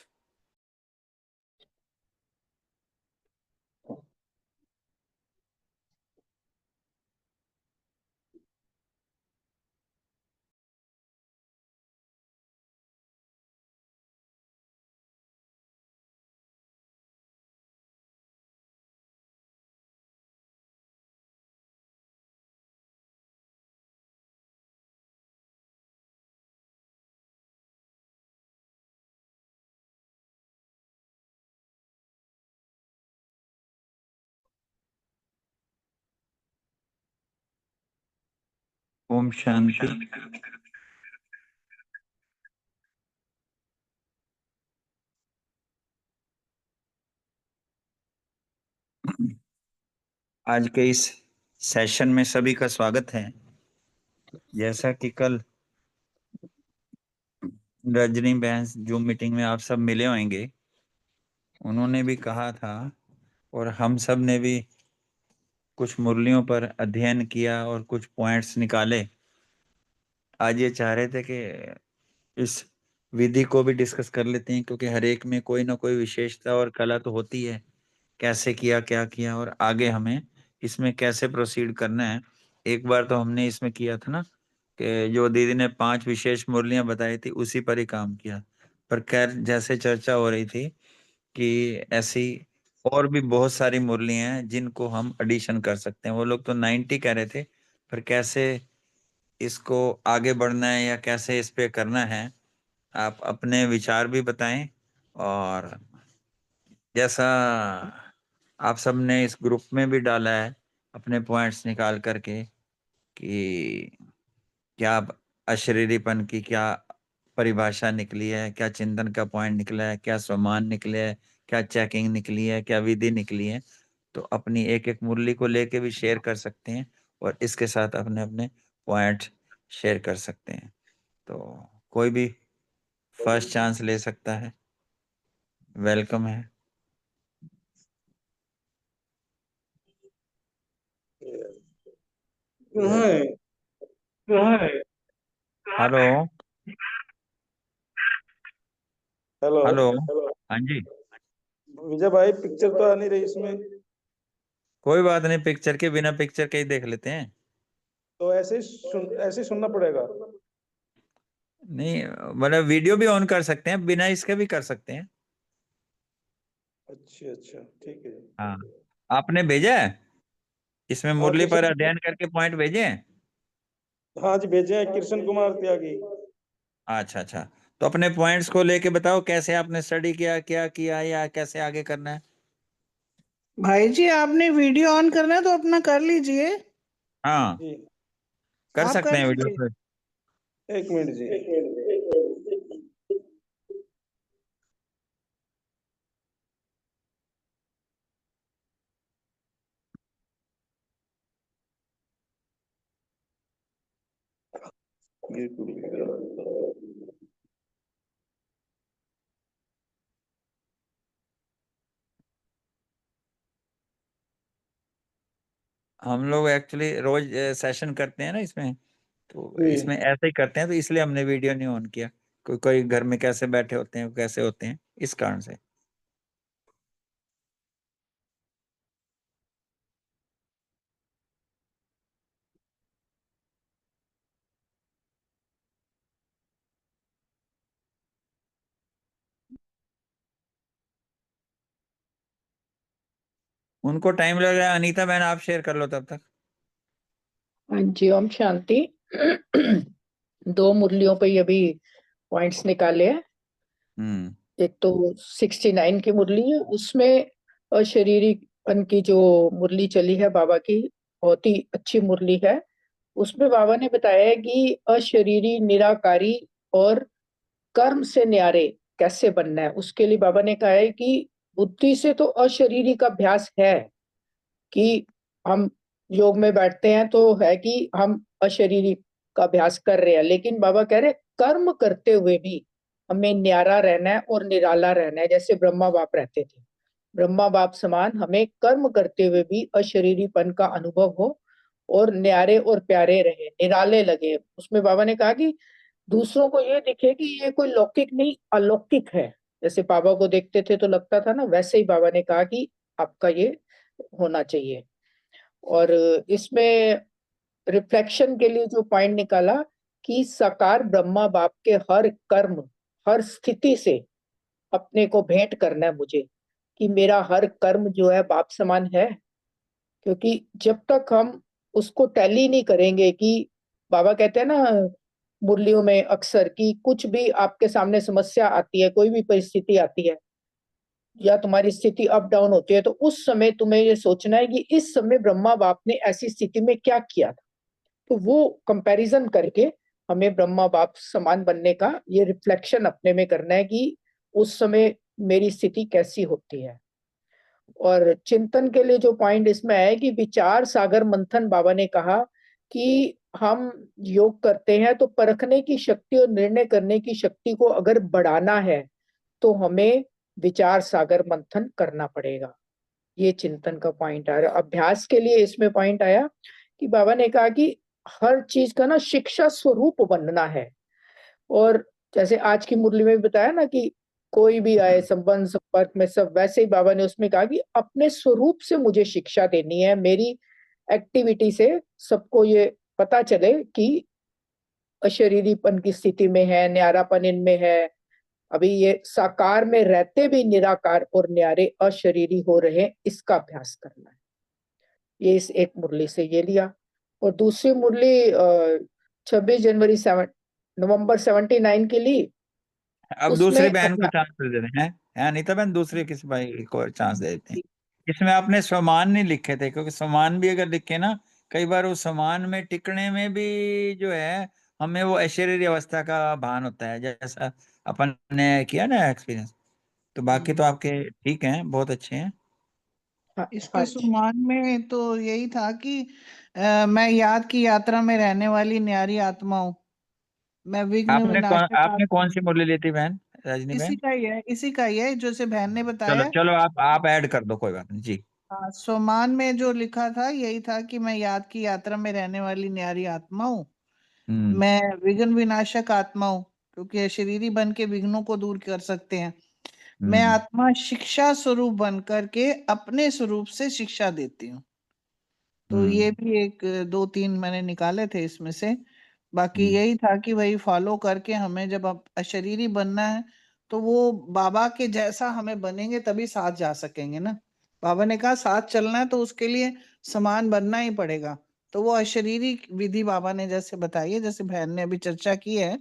Speaker 15: ओम शांति। आज के इस सेशन में सभी का स्वागत है। जैसा कि कल रजनी बहन जूम मीटिंग में आप सब मिले होंगे, उन्होंने भी कहा था और हम सब ने भी कुछ मुरलियों पर अध्ययन किया और कुछ पॉइंट्स निकाले। आज ये चाह रहे थे कि इस विधि को भी डिस्कस कर लेते हैं, क्योंकि हर एक में कोई ना कोई विशेषता और कला तो होती है। कैसे किया, क्या किया, और आगे हमें इसमें कैसे प्रोसीड करना है। एक बार तो हमने इसमें किया था ना कि जो दीदी ने 5 विशेष मुरलियां बताई थी उसी पर ही काम किया। पर खैर, जैसे चर्चा हो रही थी कि ऐसी और भी बहुत सारी मुरलियां हैं जिनको हम एडिशन कर सकते हैं। वो लोग तो 90 कह रहे थे, पर कैसे इसको आगे बढ़ना है या कैसे इस पे करना है, आप अपने विचार भी बताएं। और जैसा आप सबने इस ग्रुप में भी डाला है अपने पॉइंट्स निकाल करके कि क्या अशरीरीपन की क्या परिभाषा निकली है, क्या चिंतन का पॉइंट निकला है, क्या स्वमान निकले है, क्या चेकिंग निकली है, क्या विधि निकली है, तो अपनी एक एक मुरली को लेके भी शेयर कर सकते हैं और इसके साथ अपने अपने पॉइंट शेयर कर सकते हैं। तो कोई भी फर्स्ट चांस ले सकता है, वेलकम है। हेलो।
Speaker 17: हेलो।
Speaker 15: हेलो। हाँ जी।
Speaker 17: विजय भाई, पिक्चर तो आ नहीं रही इसमें।
Speaker 15: कोई बात नहीं, पिक्चर के बिना पिक्चर के ही देख लेते हैं।
Speaker 17: तो ऐसे ही सुनना पड़ेगा।
Speaker 15: नहीं, मतलब वीडियो भी ऑन कर सकते हैं, बिना इसके भी कर सकते हैं।
Speaker 17: अच्छा अच्छा, ठीक है जी।
Speaker 15: हाँ, आपने भेजा है इसमें
Speaker 17: हाँ
Speaker 15: मुरली पर
Speaker 17: कृष्ण,
Speaker 15: अध्ययन करके पॉइंट भेजे हैं?
Speaker 17: हाँ जी भेजे हैं, कृष्ण कुमार त्यागी।
Speaker 15: अच्छा अच्छा। तो अपने पॉइंट्स को लेके बताओ, कैसे आपने स्टडी किया, क्या किया, या कैसे आगे करना है।
Speaker 16: भाई जी, आपने वीडियो ऑन करना है तो अपना कर लीजिए।
Speaker 15: हाँ,
Speaker 17: जी,
Speaker 15: कर
Speaker 16: आप
Speaker 15: सकते
Speaker 16: कर
Speaker 15: हैं वीडियो
Speaker 16: लीजिए।
Speaker 15: पर।
Speaker 17: 1 मिनट जी।
Speaker 15: हम लोग एक्चुअली रोज सेशन करते हैं ना इसमें, तो
Speaker 17: जी
Speaker 15: इसमें ऐसा ही करते हैं, तो इसलिए हमने वीडियो नहीं ऑन किया। कोई कोई घर में कैसे बैठे होते हैं, कैसे होते हैं, इस कारण से। उनको टाइम लग रहा है, अनीता बहन आप शेयर कर लो तब तक।
Speaker 10: हाँ जी, ओम शांति। दो मुरलियों पे अभी पॉइंट्स निकाले हैं।
Speaker 15: हम्म।
Speaker 10: एक तो 69 की मुरली है, उसमें अशरीरीपन की जो मुरली चली है बाबा की, बहुत ही अच्छी मुरली है। उसमें बाबा ने बताया है कि अशरीरी, निराकारी और कर्म से न्यारे कैसे बनना है। उसके लिए बाबा ने कहा है कि बुद्धि से तो अशरीरी का अभ्यास है, कि हम योग में बैठते हैं तो है कि हम अशरीरी का अभ्यास कर रहे हैं, लेकिन बाबा कह रहे कर्म करते हुए भी हमें न्यारा रहना है और निराला रहना है, जैसे ब्रह्मा बाप रहते थे। ब्रह्मा बाप समान हमें कर्म करते हुए भी अशरीरीपन का अनुभव हो और न्यारे और प्यारे रहे, निराले लगे। उसमें बाबा ने कहा कि दूसरों को ये दिखे कि ये कोई लौकिक नहीं, अलौकिक है। जैसे बाबा को देखते थे तो लगता था ना, वैसे ही बाबा ने कहा कि आपका ये होना चाहिए। और इसमें रिफ्लेक्शन के लिए जो पॉइंट निकाला कि साकार ब्रह्मा बाप के हर कर्म, हर स्थिति से अपने को भेंट करना है मुझे, कि मेरा हर कर्म जो है बाप समान है। क्योंकि जब तक हम उसको टैली नहीं करेंगे कि बाबा कहते हैं ना मुरलियों में अक्सर, कि कुछ भी आपके सामने समस्या आती है, कोई भी परिस्थिति आती है या तुम्हारी स्थिति अप डाउन होती है, तो उस समय तुम्हें ये सोचना है कि इस समय ब्रह्मा बाप ने ऐसी स्थिति में क्या किया था। तो वो कंपैरिजन करके हमें ब्रह्मा बाप समान बनने का ये रिफ्लेक्शन अपने में करना है कि उस समय मेरी स्थिति कैसी होती है। और चिंतन के लिए जो पॉइंट इसमें है कि विचार सागर मंथन, बाबा ने कहा कि हम योग करते हैं तो परखने की शक्ति और निर्णय करने की शक्ति को अगर बढ़ाना है तो हमें विचार सागर मंथन करना पड़ेगा। ये चिंतन का पॉइंट आ रहा है। अभ्यास के लिए इसमें पॉइंट आया कि बाबा ने कहा कि हर चीज का ना शिक्षा स्वरूप बनना है। और जैसे आज की मुरली में भी बताया ना कि कोई भी आए संबंध संपर्क में सब, वैसे ही बाबा ने उसमें कहा कि अपने स्वरूप से मुझे शिक्षा देनी है, मेरी एक्टिविटी से सबको ये पता चले कि अशरीरीपन की स्थिति में है, न्यारापन इनमें है। अभी ये साकार में रहते भी निराकार और न्यारे अशरीरी हो रहे हैं, इसका अभ्यास करना है। ये इस एक मुरली से ये लिया। और दूसरी मुरली 26 जनवरी नवंबर 79 के लिए,
Speaker 15: अब
Speaker 10: उसमें
Speaker 15: दूसरी बहन को चांस दे देते हैं, अनीता बहन दूसरी किसी भाई को चांस दे देते हैं। इसमें आपने स्वमान नहीं लिखे थे, क्योंकि स्वमान भी अगर लिखे ना, कई बार उस स्वमान में टिकने में भी जो है हमें वो ऐश्वर्य अवस्था का भान होता है, जैसा अपन ने किया ना एक्सपीरियंस। तो बाकी तो आपके ठीक हैं, बहुत अच्छे हैं।
Speaker 16: इसके सम्मान में तो यही था कि मैं याद की यात्रा में रहने वाली न्यारी आत्मा हूँ, मैं विघ्न विनाशक
Speaker 15: आपने
Speaker 16: आत्मा
Speaker 15: कौन
Speaker 16: हूँ।
Speaker 15: सी मुरली ली थी बहन, रजनी
Speaker 16: इसी
Speaker 15: बहन?
Speaker 16: का ही है, इसी का ही है जैसे बहन ने
Speaker 15: चलो
Speaker 16: बताया।
Speaker 15: चलो, आप ऐड कर दो, कोई बात नहीं जी।
Speaker 16: हाँ, सोमान में जो लिखा था यही था कि मैं याद की यात्रा में रहने वाली न्यारी आत्मा हूँ,
Speaker 15: हम्म।
Speaker 16: मैं विघ्न विनाशक आत्मा हूँ, क्योंकि शरीरी बन के विघ्नों को दूर कर सकते हैं। मैं
Speaker 15: हम्म।
Speaker 16: आत्मा शिक्षा स्वरूप बन करके अपने स्वरूप से शिक्षा देती हूँ। तो ये
Speaker 15: हम्म।
Speaker 16: भी एक दो तीन मैंने निकाले थे इसमें से। बाकी
Speaker 15: हम्म।
Speaker 16: यही था कि वही फॉलो करके हमें जब अशरीरी बनना है तो वो बाबा के जैसा हमें बनेंगे तभी साथ जा सकेंगे ना। बाबा ने कहा साथ चलना है तो उसके लिए समान बनना ही पड़ेगा। तो वो अशरीरी विधि बाबा ने जैसे बताई है, जैसे बहन ने अभी चर्चा की है।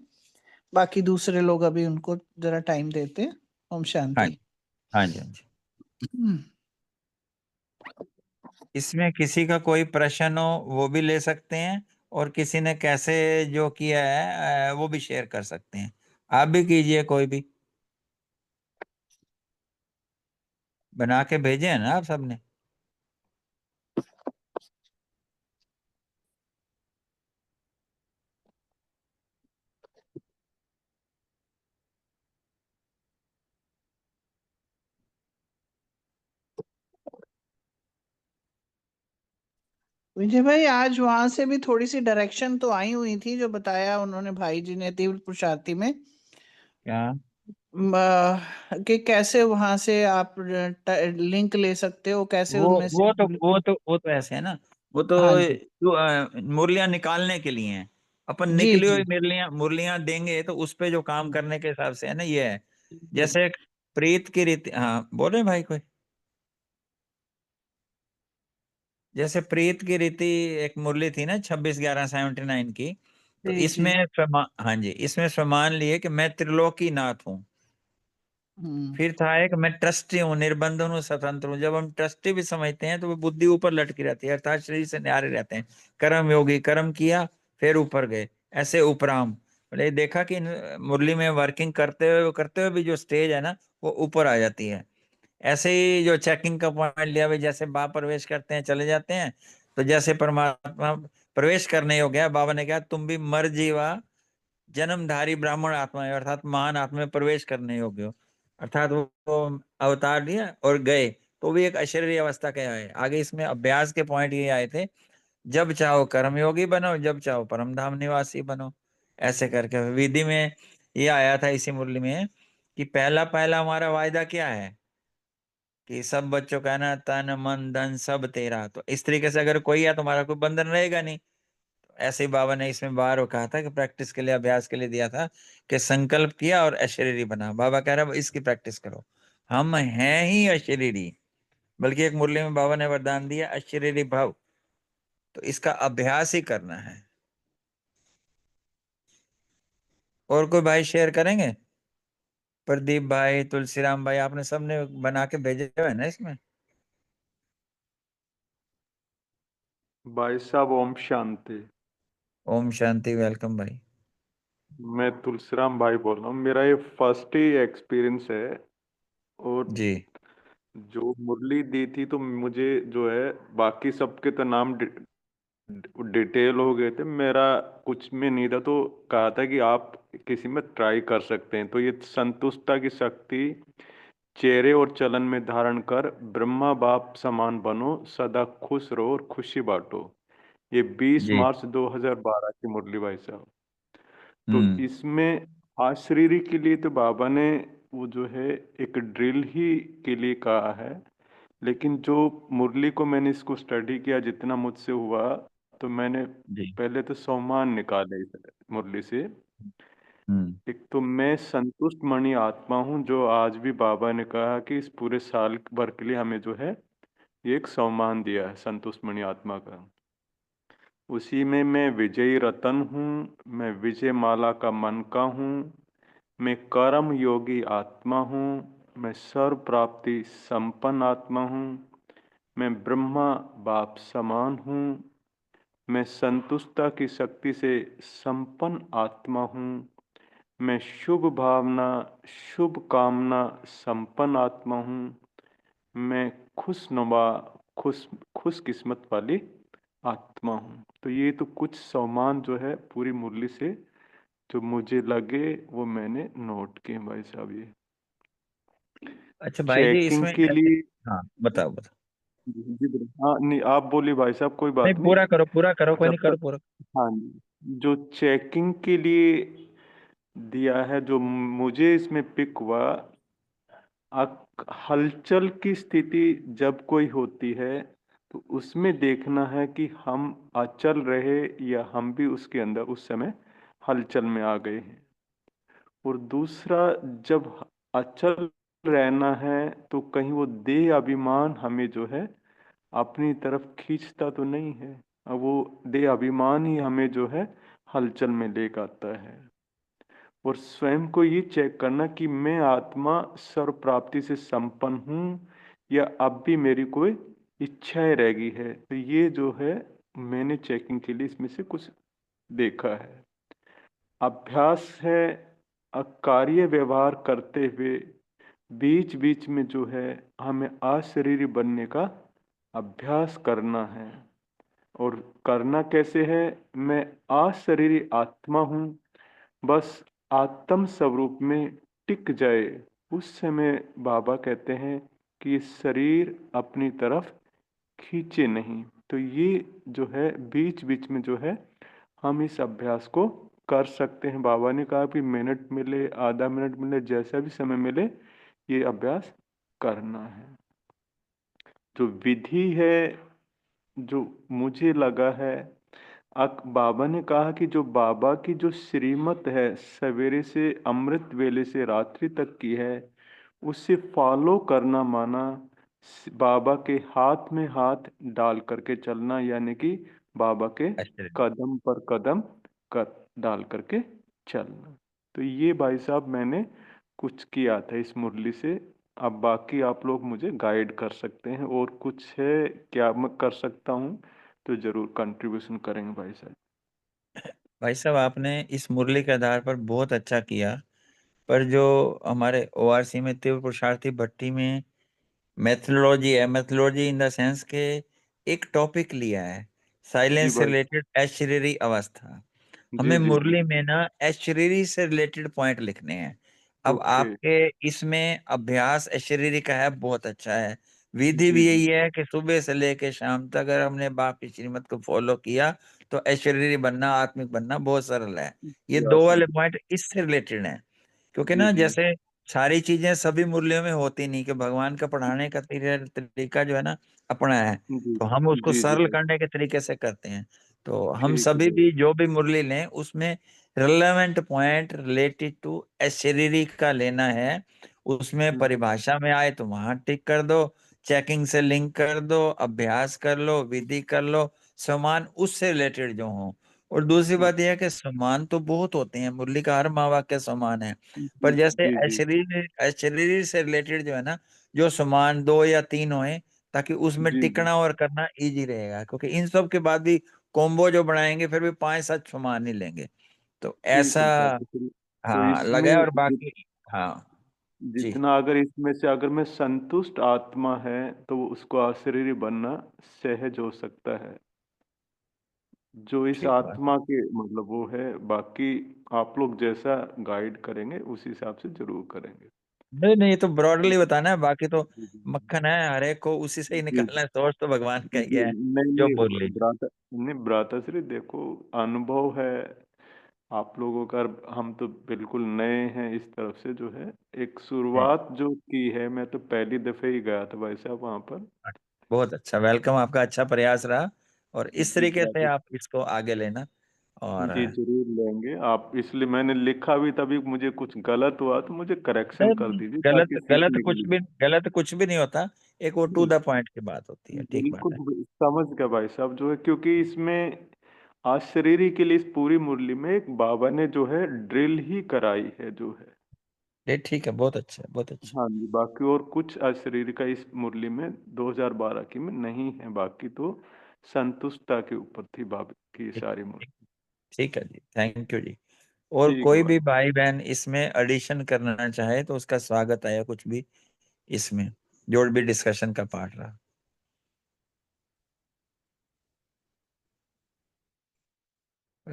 Speaker 16: बाकी दूसरे लोग अभी उनको जरा टाइम देते हैं। ओम
Speaker 15: हाँ
Speaker 16: शांति।
Speaker 15: जी, हाँ जी, हाँ जी।
Speaker 16: हम्म।
Speaker 15: इसमें किसी का कोई प्रश्न हो वो भी ले सकते हैं, और किसी ने कैसे जो किया है वो भी शेयर कर सकते हैं। आप भी कीजिए, कोई भी बना के भेजे हैं ना आप सबने।
Speaker 16: विजय भाई आज वहां से भी थोड़ी सी डायरेक्शन तो आई हुई थी, जो बताया उन्होंने भाई जी ने तीव्र पुरुषार्थी में,
Speaker 15: क्या?
Speaker 16: कि कैसे वहां से आप लिंक ले सकते हो, कैसे
Speaker 15: वो
Speaker 16: उनमें से
Speaker 15: वो तो वो तो वो तो ऐसे है ना, वो तो
Speaker 16: हाँ जी
Speaker 15: जो मुरलियां निकालने के लिए हैं। अपन
Speaker 16: जी
Speaker 15: निकली
Speaker 16: जी
Speaker 15: हुई मुरलियां मुरलियां देंगे तो उस पे जो काम करने के हिसाब से है ना, ये है। जैसे एक प्रीत की रीति, हाँ बोले भाई कोई। जैसे प्रीत की रीति एक मुरली थी ना, 26/11/79 की। तो
Speaker 16: जी जी
Speaker 15: इसमें हाँ जी, इसमें स्वमान लिए कि मैं त्रिलोकी नाथ हूँ।
Speaker 16: हम्म
Speaker 15: फिर था एक मैं ट्रस्टी हूँ, निर्बंधन हूँ, स्वतंत्र हूँ। जब हम ट्रस्टी भी समझते हैं तो वो बुद्धि ऊपर लटकी रहती है, अर्थात शरीर से न्यारे रहते हैं। कर्म योगी, कर्म किया फिर ऊपर गए, ऐसे उपराम। बोले देखा कि मुरली में वर्किंग करते हुए भी जो स्टेज है ना, वो ऊपर आ जाती है। ऐसे ही जो चेकिंग का पॉइंट लिया भाई, जैसे बाप प्रवेश करते हैं चले जाते हैं, तो जैसे परमात्मा प्रवेश करने हो गया, बाबा ने कहा तुम भी मर जीवा जन्मधारी ब्राह्मण आत्मा है, अर्थात महान आत्मा में प्रवेश करने योग्य हो। अर्थात वो अवतार लिया और गए, तो भी एक अशरीरी अवस्था के आए। आगे इसमें अभ्यास के पॉइंट ये आए थे, जब चाहो कर्मयोगी बनो, जब चाहो परम धाम निवासी बनो। ऐसे करके विधि में ये आया था इसी मुरली में, कि पहला पहला हमारा वायदा क्या है, कि सब बच्चों का ना तन मन धन सब तेरा। तो इस तरीके से अगर कोई है, तुम्हारा कोई बंधन रहेगा नहीं। ऐसे ही बाबा ने इसमें बार वो कहा था कि प्रैक्टिस के लिए, अभ्यास के लिए दिया था, कि संकल्प किया और अशरीरी बना। बाबा कह रहा है इसकी प्रैक्टिस करो, हम हैं ही अशरीरी। बल्कि एक मुरली में बाबा ने वरदान दिया अशरीरी भव, तो इसका अभ्यास ही करना है। और कोई भाई शेयर करेंगे? प्रदीप भाई, तुलसीराम भाई, आपने सबने बना के भेजे हुए हैं ना इसमें।
Speaker 18: भाई साहब ओम शांति।
Speaker 15: ओम शांति, वेलकम भाई।
Speaker 18: मैं तुलसीराम भाई बोल रहा हूँ। मेरा ये फर्स्ट ही एक्सपीरियंस है, और
Speaker 15: जी
Speaker 18: जो मुरली दी थी तो मुझे जो है, बाकी सबके तो नाम डिटेल हो गए थे, मेरा कुछ में नहीं था। तो कहा था कि आप किसी में ट्राई कर सकते हैं। तो ये संतुष्टता की शक्ति चेहरे और चलन में धारण कर ब्रह्मा बाप समान बनो, सदा खुश रहो और खुशी बांटो। ये 20
Speaker 15: जी।
Speaker 18: मार्च 2012 की मुरली भाई साहब। तो
Speaker 15: हम्म।
Speaker 18: इसमें आशरीरी के लिए तो बाबा ने वो जो है एक ड्रिल ही के लिए कहा है, लेकिन जो मुरली को मैंने इसको स्टडी किया जितना मुझसे हुआ, तो मैंने
Speaker 15: जी।
Speaker 18: पहले तो सम्मान निकाले इस मुरली से।
Speaker 15: हम्म।
Speaker 18: एक तो मैं संतुष्ट मणि आत्मा हूँ, जो आज भी बाबा ने कहा कि इस पूरे साल भर के लिए हमें जो है ये एक सम्मान दिया है संतुष्ट मणि आत्मा का। उसी में मैं विजयी रतन हूँ, मैं विजय माला का मन का हूँ, मैं कर्म योगी आत्मा हूँ, मैं सर्व प्राप्ति संपन्न आत्मा हूँ, मैं ब्रह्मा बाप समान हूँ, मैं संतुष्टता की शक्ति से संपन्न आत्मा हूँ, मैं शुभ भावना शुभ कामना संपन्न आत्मा हूँ, मैं खुशनुमा खुश खुश किस्मत वाली आत्मा हूँ। तो ये तो कुछ सम्मान जो है पूरी मुरली से जो मुझे लगे वो मैंने नोट किए भाई साहब। ये
Speaker 15: अच्छा भाई जी,
Speaker 18: चेकिंग
Speaker 15: इसमें
Speaker 18: के
Speaker 15: ऐसे,
Speaker 18: लिए
Speaker 15: हाँ बताओ बताओ।
Speaker 18: जी हाँ, नहीं आप बोलिए भाई साहब, कोई
Speaker 15: नहीं
Speaker 18: बात नहीं।
Speaker 15: पूरा करो, कोई
Speaker 18: जब
Speaker 15: नहीं, करो
Speaker 18: तक
Speaker 15: पूरा।
Speaker 18: हाँ जी, जो चेकिंग के लिए दिया है, जो मुझे इसमें पिक हुआ, हलचल की स्थिति जब कोई होती है तो उसमें देखना है कि हम अचल रहे या हम भी उसके अंदर उस समय हलचल में आ गए हैं। और दूसरा, जब अचल रहना है तो कहीं वो देह अभिमान हमें जो है अपनी तरफ खींचता तो नहीं है। अब वो देह अभिमान ही हमें जो है हलचल में ले आता है। और स्वयं को ये चेक करना कि मैं आत्मा सर्व प्राप्ति से संपन्न हूँ या अब भी मेरी कोई इच्छाएं रह गई है। तो ये जो है मैंने चेकिंग के लिए इसमें से कुछ देखा है। अभ्यास है कार्य व्यवहार करते हुए बीच बीच में जो है हमें अशरीरी बनने का अभ्यास करना है। और करना कैसे है? मैं अशरीरी आत्मा हूँ, बस आत्म स्वरूप में टिक जाए। उस समय बाबा कहते हैं कि ये शरीर अपनी तरफ खींचे नहीं। तो ये जो है बीच बीच में जो है हम इस अभ्यास को कर सकते हैं। बाबा ने कहा कि मिनट मिले, आधा मिनट मिले, जैसा भी समय मिले ये अभ्यास करना है। जो विधि है, जो मुझे लगा है, बाबा ने कहा कि जो बाबा की जो श्रीमत है सवेरे से अमृत वेले से रात्रि तक की है, उसे फॉलो करना माना बाबा के हाथ में हाथ डाल करके चलना, यानी कि बाबा के कदम पर कदम कर डाल करके चलना। तो ये भाई साहब मैंने कुछ किया था इस मुरली से। अब बाकी आप लोग मुझे गाइड कर सकते हैं, और कुछ है क्या मैं कर सकता हूँ तो जरूर कंट्रीब्यूशन करेंगे भाई साहब।
Speaker 15: भाई साहब आपने इस मुरली के आधार पर बहुत अच्छा किया, पर जो हमारे ओआरसी में तीव्र पुरुषार्थी भट्टी में मेथोडोलॉजी है, मेथोडोलॉजी इन द सेंस के एक टॉपिक लिया है
Speaker 18: जी
Speaker 15: साइलेंस से
Speaker 18: भाई।
Speaker 15: रिलेटेड अशरीरी अवस्था।
Speaker 18: जी
Speaker 15: हमें
Speaker 18: जी जी।
Speaker 15: मुरली में ना अशरीरी से रिलेटेड पॉइंट लिखने हैं। अब
Speaker 18: ओके।
Speaker 15: आपके इसमें अभ्यास अशरीरी का है, बहुत अच्छा है। विधि
Speaker 18: जी
Speaker 15: भी
Speaker 18: जी
Speaker 15: यही है कि सुबह से लेके शाम तक अगर हमने बाप की श्रीमत को फॉलो किया तो अशरीरी बनना, आत्मिक बनना बहुत सरल है। ये
Speaker 18: जी
Speaker 15: दो
Speaker 18: आसान।
Speaker 15: वाले पॉइंट इससे रिलेटेड हैं, क्योंकि
Speaker 18: जी
Speaker 15: ना
Speaker 18: जी
Speaker 15: जैसे सारी चीजें सभी मूल्यों में होती नहीं कि भगवान का पढ़ाने का तरीका जो है ना अपना है,
Speaker 18: जी
Speaker 15: तो हम उसको
Speaker 18: जी जी
Speaker 15: सरल
Speaker 18: भाई।
Speaker 15: करने के तरीके से करते हैं। तो हम
Speaker 18: ठीक है
Speaker 15: सभी
Speaker 18: भाई।
Speaker 15: भी जो भी मुरली लें उसमें रिलेवेंट पॉइंट रिलेटेड टू अशरीरी का लेना है। उसमें
Speaker 18: हम्म,
Speaker 15: परिभाषा में आए तो वहां टिक कर दो, चेकिंग से लिंक कर दो, अभ्यास कर लो, विधि कर लो, समान उससे रिलेटेड जो हो। और दूसरी बात यह है कि समान तो बहुत होते हैं, मुरली का हर महावाक्य समान है,
Speaker 18: जी
Speaker 15: पर जैसे
Speaker 18: जी जी
Speaker 15: अशरीरी अशरीरी से रिलेटेड जो है ना, जो समान दो या तीन होए ताकि उसमें
Speaker 18: जी जी।
Speaker 15: टिकना और करना इजी रहेगा, क्योंकि इन सब के बाद भी कॉम्बो जो बनाएंगे फिर भी 5-7 समान नहीं लेंगे। तो
Speaker 18: ठीक
Speaker 15: ऐसा
Speaker 18: है साहब, तो
Speaker 15: हाँ लगा है।
Speaker 18: इसमें
Speaker 15: और बाकी हाँ जी,
Speaker 18: जितना अगर इसमें से अगर मैं संतुष्ट आत्मा है तो वो उसको अशरीरी बनना सहज हो सकता है, जो इस
Speaker 15: ठीक बात।
Speaker 18: आत्मा के मतलब वो है। बाकी आप लोग जैसा गाइड करेंगे उस हिसाब से जरूर करेंगे।
Speaker 15: नहीं नहीं, ये तो ब्रॉडली बताना है, बाकी तो
Speaker 18: जी जी
Speaker 15: मक्खन है, हर एक को उसी से ही
Speaker 18: जी
Speaker 15: निकालना है, सोच तो भगवान का ही
Speaker 18: जी।
Speaker 15: है
Speaker 18: नहीं
Speaker 15: जो
Speaker 18: नहीं,
Speaker 15: बोल लीजिए।
Speaker 18: भ्राताश्री देखो, अनुभव है आप लोगों का। हम तो बिल्कुल नए हैं इस तरफ से जो है। एक शुरुआत जो की है, मैं तो पहली दफे ही गया था भाई साहब वहां पर।
Speaker 15: बहुत अच्छा, वेलकम, आपका अच्छा प्रयास रहा, और इस
Speaker 18: जी
Speaker 15: तरीके से
Speaker 18: भ्राता,
Speaker 15: आप इसको आगे लेना। और
Speaker 18: जी जरूर लेंगे आप। इसलिए मैंने लिखा भी, तभी मुझे कुछ गलत हुआ तो मुझे करेक्शन
Speaker 15: नहीं
Speaker 18: कर
Speaker 15: नहीं,
Speaker 18: दीजिए ताकि
Speaker 15: गलत गलत
Speaker 18: सीखने के
Speaker 15: कुछ
Speaker 18: लिए।
Speaker 15: भी, गलत कुछ भी नहीं होता। एक वो टू द पॉइंट की बात होती है, ठीक बात
Speaker 18: बिल्कुल
Speaker 15: है।
Speaker 18: समझ गया भाई साहब जो है, क्योंकि इसमें आज शरीरी के लिए इस पूरी मुरली में एक बाबा ने जो है ड्रिल ही कराई है जो है।
Speaker 15: ये ठीक है, बहुत अच्छा बहुत अच्छा।
Speaker 18: हाँ जी, बाकी और कुछ अशरीरी का इस मुरली में 2012 की में नहीं है। बाकी तो संतुष्टता के ऊपर थी बाबा की
Speaker 15: ठीक
Speaker 18: सारी मुरली।
Speaker 15: ठीक है जी, थैंक यू जी। और
Speaker 18: ठीक है
Speaker 15: कोई
Speaker 18: भाई।
Speaker 15: भी भाई बहन इसमें एडिशन करना चाहे तो उसका स्वागत है, या कुछ भी इसमें जो भी डिस्कशन का पार्ट रहा।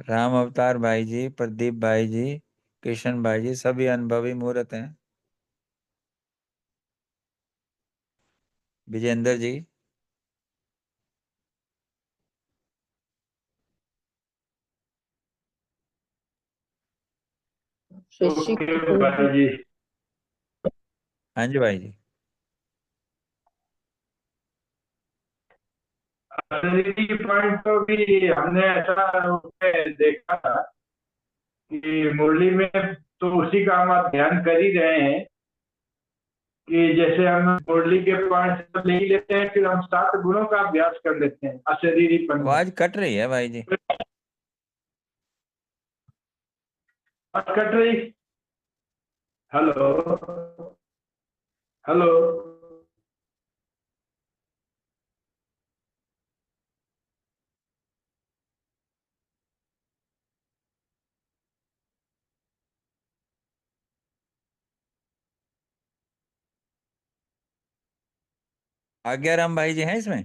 Speaker 15: राम अवतार भाई जी, प्रदीप भाई जी, कृष्ण भाई जी, सभी अनुभवी मूर्त हैं। विजेंद्र जी,
Speaker 16: शशि
Speaker 4: ओके
Speaker 16: कपूर जी।
Speaker 4: भाई जी।
Speaker 15: हाँ जी भाई जी।
Speaker 4: अशरीरी पॉइंट तो भी हमने ऐसा उसमें देखा था कि मुरली में तो उसी का हम आप ध्यान कर ही रहे हैं कि जैसे हम मुरली के पॉइंट तो ले ही लेते हैं, फिर हम 7 गुणों का अभ्यास कर लेते हैं अशरीरीपन में।
Speaker 15: आवाज कट रही है भाई जी।
Speaker 4: अब कट रही। Hello hello.
Speaker 15: आज्ञाराम भाई जी हैं इसमें,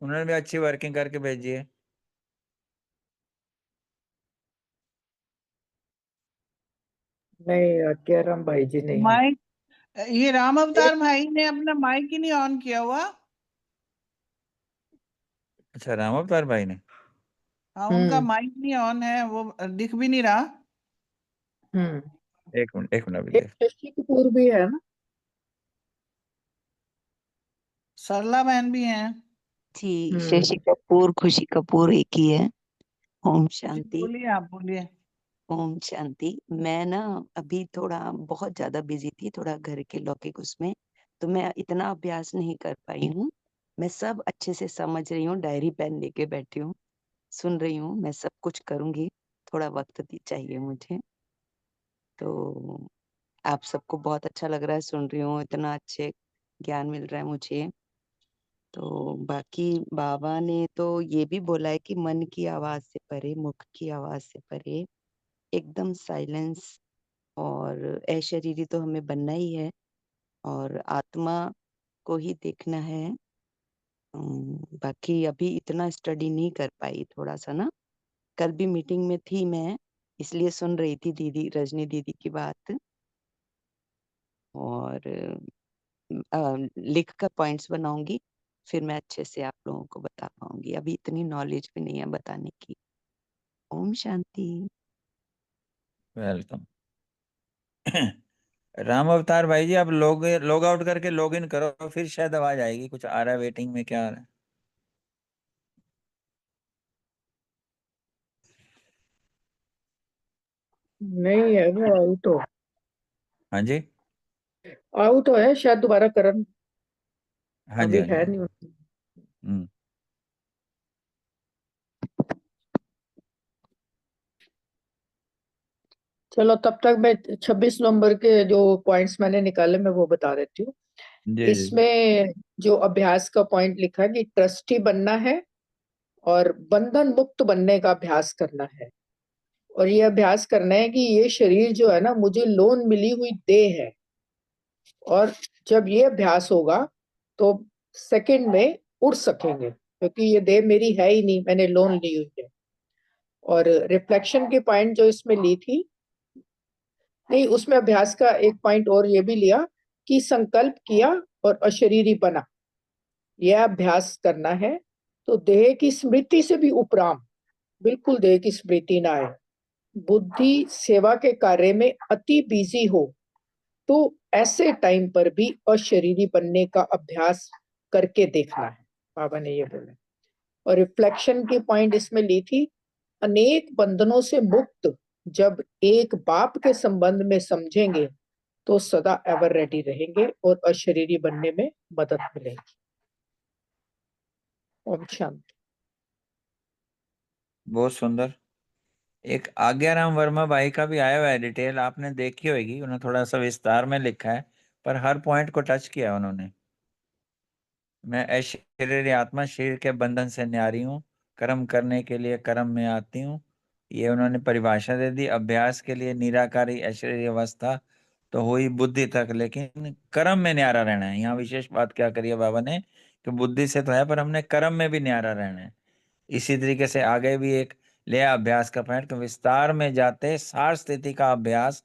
Speaker 15: उन्होंने भी अच्छी वर्किंग करके भेजी है।
Speaker 19: नहीं, आज्ञाराम भाई जी नहीं है।
Speaker 16: माइक, ये राम अवतार भाई ने अपना माइक ही नहीं ऑन किया हुआ।
Speaker 15: अच्छा, राम अवतार भाई ने।
Speaker 16: हाँ, उनका माइक नहीं ऑन है, वो दिख भी नहीं रहा।
Speaker 19: हम्म।
Speaker 15: एक मिनट अभी
Speaker 19: एक
Speaker 15: देख।
Speaker 19: शशि कपूर भी है ना।
Speaker 16: सरला बहन भी हैं।
Speaker 14: जी, शशि कपूर खुशी कपूर एक ही है। ओम
Speaker 16: जी,
Speaker 14: शांति।
Speaker 16: बोलिए, आप बोलिए।
Speaker 14: ओम शांति। मैं ना अभी थोड़ा बहुत ज्यादा बिजी थी, थोड़ा घर के लौकिक उसमें, तो मैं इतना अभ्यास नहीं कर पाई हूँ। मैं सब अच्छे से समझ रही हूँ, डायरी पेन लेके बैठी हूँ, सुन रही हूँ, मैं सब कुछ करूंगी। थोड़ा वक्त चाहिए मुझे। तो आप सबको बहुत अच्छा लग रहा है, सुन रही हूँ, इतना अच्छे ज्ञान मिल रहा है मुझे। तो बाकी बाबा ने तो ये भी बोला है कि मन की आवाज से परे, मुख की आवाज से परे, एकदम साइलेंस, और अशरीरी तो हमें बनना ही है, और आत्मा को ही देखना है। बाकी अभी इतना स्टडी नहीं कर पाई, थोड़ा सा ना, कल भी मीटिंग में थी मैं, इसलिए सुन रही थी दीदी, रजनी दीदी की बात, और लिख कर पॉइंट्स बनाऊंगी, फिर मैं अच्छे से आप लोगों को बता पाऊंगी। अभी इतनी नॉलेज भी नहीं है बताने की। ओम शांति।
Speaker 15: वेलकम। राम अवतार भाई जी, आप लॉग आउट करके लॉग इन करो, फिर शायद आवाज आएगी। कुछ आ रहा है वेटिंग में, क्या आ रहा है?
Speaker 19: नहीं है वो आउट हो।
Speaker 15: हाँ जी।
Speaker 19: आउट हो है शायद, दोबारा करन।
Speaker 15: हाँ जी,
Speaker 19: अभी
Speaker 15: हाँ जी,
Speaker 19: है
Speaker 15: हाँ
Speaker 19: नहीं।
Speaker 15: जी। हम्म।
Speaker 19: चलो तब तक मैं 26 नवंबर के जो पॉइंट्स मैंने निकाले मैं वो बता देती हूँ।
Speaker 15: जी जी।
Speaker 19: इसमें जो अभ्यास का पॉइंट लिखा है कि ट्रस्टी बनना है और बंधन मुक्त बनने का अभ्यास करना है। और ये अभ्यास करना है कि ये शरीर जो है ना, मुझे लोन मिली हुई देह है, और जब ये अभ्यास होगा तो सेकंड में उड़ सकेंगे, क्योंकि ये देह मेरी है ही नहीं, मैंने लोन ली हुई है। और रिफ्लेक्शन की पॉइंट जो इसमें ली थी, नहीं उसमें अभ्यास का एक पॉइंट और ये भी लिया कि संकल्प किया और अशरीरी बना, यह अभ्यास करना है। तो देह की स्मृति से भी उपराम, बिल्कुल देह की स्मृति ना आए, बुद्धि सेवा के कार्य में अति बिजी हो, तो ऐसे टाइम पर भी अशरीरी बनने का अभ्यास करके देखना है, बाबा ने ये बोला। और रिफ्लेक्शन की पॉइंट इसमें ली थी, अनेक बंधनों से मुक्त जब एक बाप के संबंध में समझेंगे तो सदा एवर रेडी रहेंगे और अशरीरी बनने में मदद मिलेगी। ओम शांति।
Speaker 15: बहुत सुंदर। एक आज्ञाराम वर्मा भाई का भी आया हुआ है डिटेल, आपने देखी होगी, उन्होंने थोड़ा सा विस्तार में लिखा है, पर हर पॉइंट को टच किया उन्होंने। मैं अशरीरी आत्मा शरीर के बंधन से न्यारी हूँ, कर्म करने के लिए कर्म में आती हूँ, ये उन्होंने परिभाषा दे दी। अभ्यास के लिए निराकारी अशरीरी अवस्था तो हुई बुद्धि तक, लेकिन कर्म में न्यारा रहना है। यहाँ विशेष बात क्या करी है बाबा ने, कि बुद्धि से तो है पर हमने कर्म में भी न्यारा रहना है। इसी तरीके से आगे भी एक लिया अभ्यास का पॉइंट, कि विस्तार में जाते सार स्थिति का अभ्यास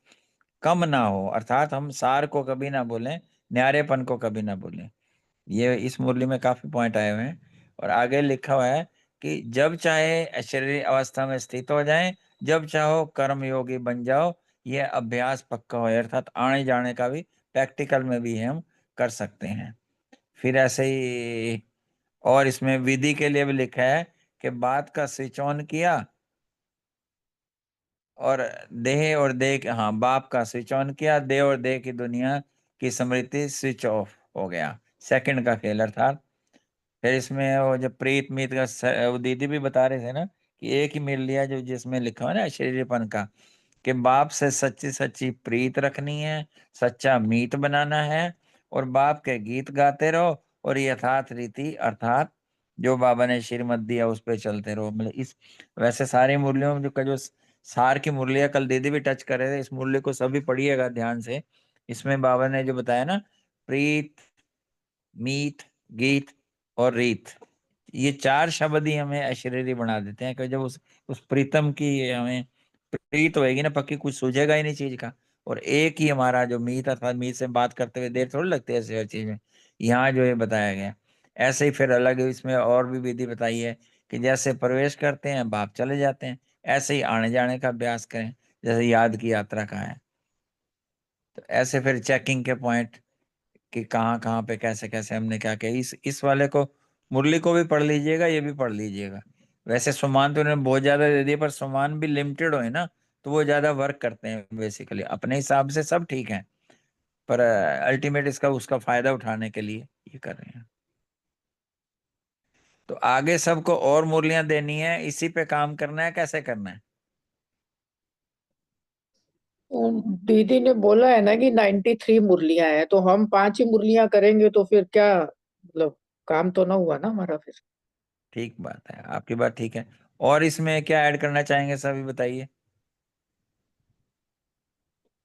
Speaker 15: कम ना हो, अर्थात हम सार को कभी ना बोलें, न्यारेपन को कभी ना बोलें। ये इस मुरली में काफी पॉइंट आए हुए हैं। और आगे लिखा हुआ है कि जब चाहे शरीर अवस्था में स्थित हो जाएं, जब चाहो कर्म योगी बन जाओ, ये अभ्यास पक्का हो, अर्थात आने जाने का भी प्रैक्टिकल में भी हम कर सकते हैं। फिर ऐसे ही और इसमें विधि के लिए भी लिखा है कि बात का स्विच ऑन किया, और देह और देह, हाँ, बाप का स्विच ऑन किया, देह और देह की दुनिया की स्मृति स्विच ऑफ हो गया। सेकंड का खेल अर्थात। फिर इसमें वो जो प्रीत मीत का वो दीदी भी बता रहे थे ना, कि एक ही मिल लिया जो जिसमें लिखा हुआ है ना शरीरपन का, कि बाप से सच्ची सच्ची प्रीत रखनी है, सच्चा मीत बनाना है, और बाप के गीत गाते रहो, और यथार्थ रीति अर्थात जो बाबा ने श्रीमत दिया उस पे चलते रहो। मतलब इस वैसे सारी मुरलियों में जो सार की मुरलियां कल दीदी भी टच कर रहे थे, इस मुरली को सभी पढ़िएगा ध्यान से। इसमें बाबा ने जो बताया ना, प्रीत, मीत, गीत और रीत, ये चार शब्द ही हमें अशरीरी बना देते हैं। कि जब उस प्रीतम की हमें प्रीत होएगी ना पक्की, कुछ सूझेगा ही नहीं चीज का। और एक ही हमारा जो मीत, अर्थात मीत से बात करते हुए देर थोड़ी लगती है ऐसे हर चीज में। यहाँ जो ये बताया गया, ऐसे ही फिर अलग इसमें और भी विधि बताई है कि जैसे प्रवेश करते हैं बाप चले जाते हैं, ऐसे ही आने जाने का अभ्यास करें, जैसे याद की यात्रा का है। तो ऐसे फिर चेकिंग के पॉइंट कि कहाँ कहाँ पे कैसे कैसे हमने क्या किया, इस वाले को मुरली को भी पढ़ लीजिएगा, ये भी पढ़ लीजिएगा। वैसे सुमान तो उन्होंने बहुत ज्यादा दे दिए, पर सुमान भी लिमिटेड हो ना, तो वो ज्यादा वर्क करते हैं बेसिकली, अपने हिसाब से सब ठीक है, पर अल्टीमेट इसका उसका फायदा उठाने के लिए ये कर रहे हैं। तो आगे सबको और मुरलियां देनी है, इसी पे काम करना है, कैसे करना है?
Speaker 19: दीदी ने बोला है ना कि 93 मुरलियां हैं, तो हम 5 ही मुरलियां करेंगे तो फिर क्या, मतलब काम तो ना हुआ ना हमारा फिर।
Speaker 15: ठीक बात है, आपकी बात ठीक है। और इसमें क्या ऐड करना चाहेंगे सभी, बताइए।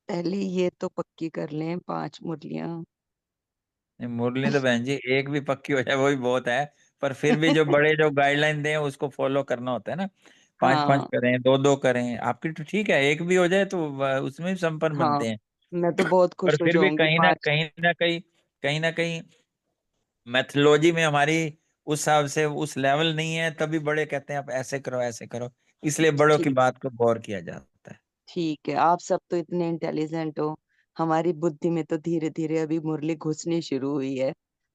Speaker 20: पहले ये तो पक्की कर लें 5 मुरलियां।
Speaker 15: नहीं, मुरली तो बहन जी एक भी पक्की हो जाए वो भी बहुत है, पर फिर भी जो बड़े जो गाइडलाइन दें उसको फॉलो करना होता है ना। 5-5
Speaker 20: हाँ
Speaker 15: करें, 2-2 करें, आपकी तो ठीक है, एक भी हो जाए तो उसमें भी संपन्न
Speaker 20: हाँ,
Speaker 15: बनते हैं।
Speaker 20: मैं तो बहुत
Speaker 15: पर
Speaker 20: खुश हो
Speaker 15: फिर भी
Speaker 20: जाऊंगी 5।
Speaker 15: कहीं ना कहीं मैथोलॉजी में हमारी उस हिसाब से उस लेवल नहीं है, तभी बड़े कहते हैं आप ऐसे करो ऐसे करो, इसलिए बड़ों की
Speaker 20: ठीक
Speaker 15: बात को गौर किया जाता है।
Speaker 20: ठीक है, आप सब तो इतने इंटेलिजेंट हो, हमारी बुद्धि में तो धीरे धीरे अभी मुरली घुसनी शुरू हुई है,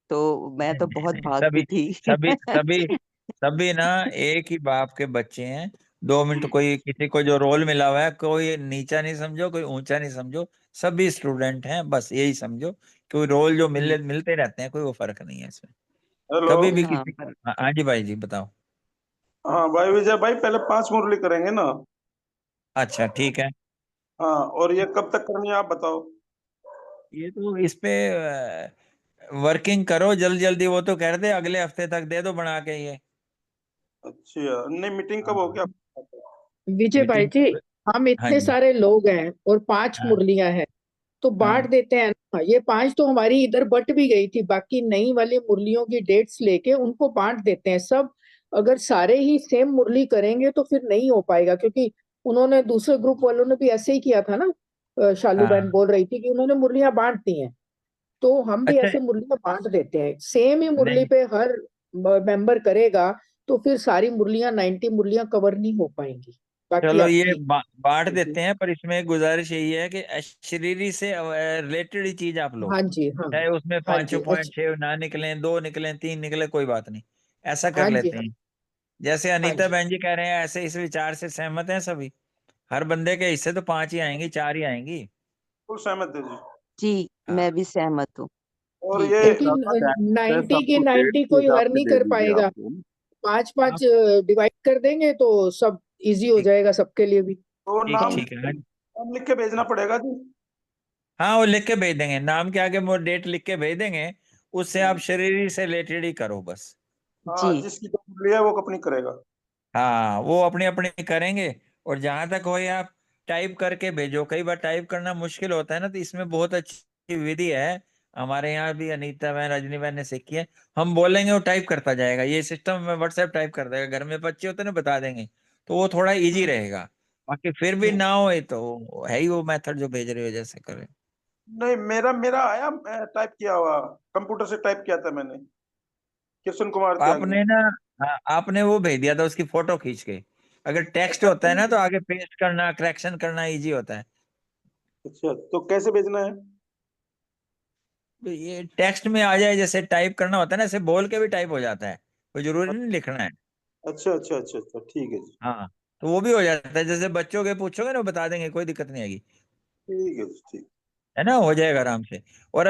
Speaker 20: तो मैं
Speaker 15: नहीं
Speaker 20: तो
Speaker 15: नहीं
Speaker 20: बहुत
Speaker 15: नहीं,
Speaker 20: भाग्य
Speaker 15: सभी
Speaker 20: थी।
Speaker 15: सभी सभी सभी ना एक ही बाप के बच्चे हैं। 2 मिनट कोई किसी को जो रोल मिला हुआ है, कोई नीचा नहीं समझो, कोई ऊंचा नहीं समझो, सभी स्टूडेंट हैं, बस यही समझो। कोई रोल जो मिलते रहते हैं, कोई वो फर्क नहीं है इसमें,
Speaker 17: हेलो।
Speaker 15: कभी भी
Speaker 20: हाँ
Speaker 15: किसी।
Speaker 20: पर
Speaker 15: हाँ हाँ जी भाई जी बताओ।
Speaker 17: हाँ भाई विजय भाई, पहले 5 मुरली करेंगे ना।
Speaker 15: अच्छा ठीक है।
Speaker 17: हाँ, और ये कब तक करनी है आप बताओ।
Speaker 15: ये तो इस पे वर्किंग करो जल्दी जल्दी, वो तो कह रहे थे अगले हफ्ते तक दे दो बना के ये।
Speaker 17: अच्छा, नहीं मीटिंग कब
Speaker 15: हाँ
Speaker 17: होगी आप?
Speaker 19: विजय भाई
Speaker 15: मीटिंग।
Speaker 19: जी, हम
Speaker 15: हाँ
Speaker 19: इतने
Speaker 15: जी।
Speaker 19: सारे लोग हैं और 5
Speaker 15: हाँ
Speaker 19: मुरलियां हैं, तो बांट
Speaker 15: हाँ
Speaker 19: देते हैं ना। ये 5 तो हमारी इधर बट भी गई थी, बाकी नई वाली मुरलियों की डेट्स लेके उनको बांट देते हैं सब। अगर सारे ही सेम मुरली करेंगे तो फिर नहीं हो पाएगा, क्योंकि उन्होंने दूसरे ग्रुप वालों ने भी ऐसे ही किया था ना। शालू बहन
Speaker 15: हाँ।
Speaker 19: बोल रही थी कि उन्होंने मुरलियां बांट दी हैं, तो हम भी
Speaker 15: अच्छा।
Speaker 19: ऐसे मुरलियां बांट देते हैं, सेम ही मुरली
Speaker 15: नहीं,
Speaker 19: पे हर मेंबर करेगा, तो फिर सारी मुरलियां 90 मुरलियां कवर नहीं हो पाएंगी। बाकी
Speaker 15: चलो ये
Speaker 19: आपकी
Speaker 15: बांट
Speaker 19: मर्जी।
Speaker 15: देते हैं, पर इसमें एक गुजारिश यही है कि अशरीरी से रिलेटेड ही चीज आप लो।
Speaker 19: हाँ जी, हाँ।
Speaker 15: चाहे उसमें
Speaker 19: हाँ
Speaker 15: पाँच
Speaker 19: जी,
Speaker 15: पॉइंट छह ना निकले, 2 निकले, 3 निकले, कोई बात नहीं, ऐसा कर
Speaker 19: हाँ जी,
Speaker 15: लेते
Speaker 19: हाँ।
Speaker 15: हैं। जैसे
Speaker 19: हाँ
Speaker 15: अनीता
Speaker 19: जी,
Speaker 15: बहन जी कह रहे हैं, ऐसे इस विचार से सहमत हैं सभी? हर बंदे के हिस्से तो 5 ही आएंगी, 4 ही आएंगी।
Speaker 17: बिल्कुल सहमत है जी।
Speaker 20: जी, मैं
Speaker 15: हाँ
Speaker 20: भी सहमत हूँ।
Speaker 17: और
Speaker 20: ठीक
Speaker 17: ये
Speaker 20: है।
Speaker 19: क्योंकि
Speaker 18: मैं
Speaker 19: 90 के
Speaker 18: सबको
Speaker 19: 90
Speaker 18: डेट
Speaker 19: कोई हर
Speaker 18: आपने
Speaker 19: नहीं
Speaker 18: दे
Speaker 19: कर
Speaker 18: दी है
Speaker 19: पाएगा।
Speaker 18: आपको।
Speaker 19: 5-5
Speaker 15: आप
Speaker 19: डिवाइड कर देंगे तो सब इजी हो
Speaker 15: ठीक
Speaker 19: जाएगा सबके लिए भी।
Speaker 17: तो
Speaker 15: ठीक
Speaker 17: नाम
Speaker 15: ठीक है। हाँ
Speaker 17: नाम लिख के भेजना पड़ेगा जी।
Speaker 15: हाँ, वो लिख के भेज देंगे, नाम के आगे वो डेट लिख के भेज देंगे, उससे आप
Speaker 17: हम्म,
Speaker 15: शरीर से रिलेटेड ही करो बस।
Speaker 17: हाँ,
Speaker 20: जी
Speaker 17: जिसकी जो मुरली है वो अपनी करेगा।
Speaker 15: हाँ, वो अपनी अपनी करेंगे। और जहां तक हो आप टाइप करके भेजो, कई बार टाइप करना मुश्किल होता है ना, तो इसमें बहुत अच्छी विधि है, हमारे यहाँ भी अनीता बहन रजनी बहन ने सीखी है। हम बोलेंगे वो टाइप करता जाएगा, ये सिस्टम में व्हाट्सएप टाइप कर देगा, घर में बच्चे होते हैं ना बता देंगे, तो वो थोड़ा इजी
Speaker 20: हम्म,
Speaker 15: रहेगा। बाकी फिर भी ना हो तो है ही वो मेथड जो भेज रहे हो, जैसे करें।
Speaker 17: नहीं, मेरा मेरा आया, टाइप किया हुआ, कंप्यूटर से टाइप किया था मैंने, किशन कुमार त्यागी।
Speaker 15: आपने ना, हाँ, आपने वो भेज दिया था उसकी फोटो खींच के। अगर टेक्स्ट
Speaker 17: अच्छा
Speaker 15: होता है ना तो आगे पेस्ट करना करेक्शन करना इजी होता है।
Speaker 17: अच्छा, तो कैसे भेजना है?
Speaker 15: तो ये टेक्स्ट में आ जाए, जैसे टाइप करना होता है ना, ऐसे बोल के भी टाइप हो जाता है, कोई जरूरी नहीं लिखना है।
Speaker 17: अच्छा अच्छा अच्छा अच्छा, ठीक है जी।
Speaker 15: हाँ, तो वो भी हो जाता है, जैसे बच्चों के पूछोगे ना वो बता देंगे, कोई दिक्कत नहीं आएगी।
Speaker 17: ठीक है जी, ठीक।
Speaker 15: है ना, हो जाएगा आराम से। और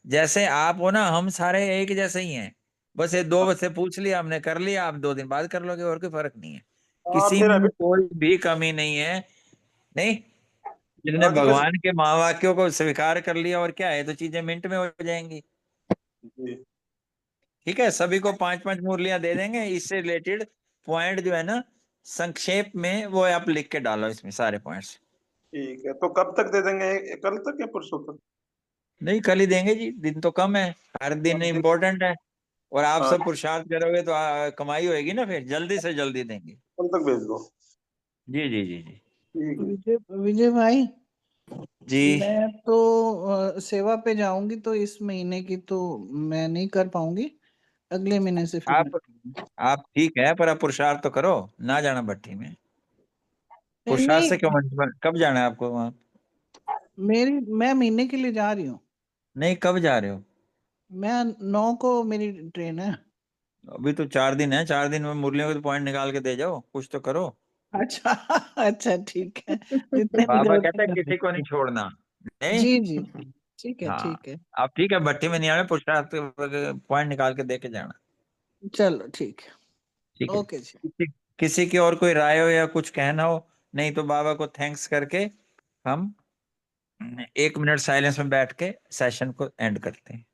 Speaker 15: जैसे आप हो ना, हम सारे एक जैसे ही हैं, बस ये 2 से पूछ लिया हमने, कर लिया, आप 2 दिन बाद कर लोगे, और कोई फर्क नहीं है,
Speaker 17: हाँ
Speaker 15: किसी
Speaker 17: फिर
Speaker 15: में
Speaker 17: अभी।
Speaker 15: कोई भी कमी नहीं है। नहीं, जिसने
Speaker 17: हाँ जी बस।
Speaker 15: भगवान के महावाक्यों को स्वीकार कर लिया और क्या है, तो चीजें मिनट में हो जाएंगी।
Speaker 17: जी
Speaker 15: ठीक है, सभी को 5-5 मुरलियां दे देंगे, इससे रिलेटेड पॉइंट जो है ना, संक्षेप में वो आप लिख के डालो इसमें सारे पॉइंट्स।
Speaker 17: ठीक है, तो कब तक दे देंगे, कल तक या परसों तक?
Speaker 15: नहीं, कल ही देंगे जी, दिन तो कम है, हर दिन
Speaker 17: हाँ
Speaker 15: इम्पोर्टेंट है। और आप
Speaker 17: हाँ,
Speaker 15: सब पुरुषार्थ करोगे तो कमाई होएगी ना, फिर जल्दी से जल्दी देंगे।
Speaker 17: कल तक भेज दो।
Speaker 15: जी जी जी जी।
Speaker 17: ठीक है।
Speaker 16: विजय विजय भाई,
Speaker 15: जी
Speaker 16: मैं तो सेवा पे जाऊंगी, तो इस महीने की तो मैं नहीं कर पाऊंगी, अगले महीने से फिर
Speaker 15: आप ठीक है, पर आप पुरुषार्थ तो करो, ना जाना भट्टी में। पुरुषार्थ से क्यों कब जाना है आपको वहां?
Speaker 16: मैं महीने के लिए जा रही हूँ।
Speaker 15: नहीं, कब जा रहे हो?
Speaker 16: मैं 9 को मेरी ट्रेन है।
Speaker 15: अभी तो 4 दिन है, 4 दिन में मुरलियों के तो पॉइंट निकाल के दे जाओ, कुछ तो करो।
Speaker 16: अच्छा अच्छा ठीक है, जितने
Speaker 15: बाबा
Speaker 16: निकल
Speaker 15: कहता है किसी को नहीं छोड़ना। नहीं,
Speaker 16: जी जी ठीक है
Speaker 15: हाँ,
Speaker 16: ठीक है,
Speaker 15: आप ठीक है, भट्टी में नहीं आना, पुरुषार्थ पॉइंट निकाल के दे के जाना।
Speaker 16: चलो ठीक है,
Speaker 15: ठीक है।
Speaker 16: ओके जी।
Speaker 15: किसी की और कोई राय हो या कुछ कहना हो, नहीं तो बाबा को थैंक्स करके हम 1 मिनट साइलेंस में बैठ के सेशन को एंड करते हैं।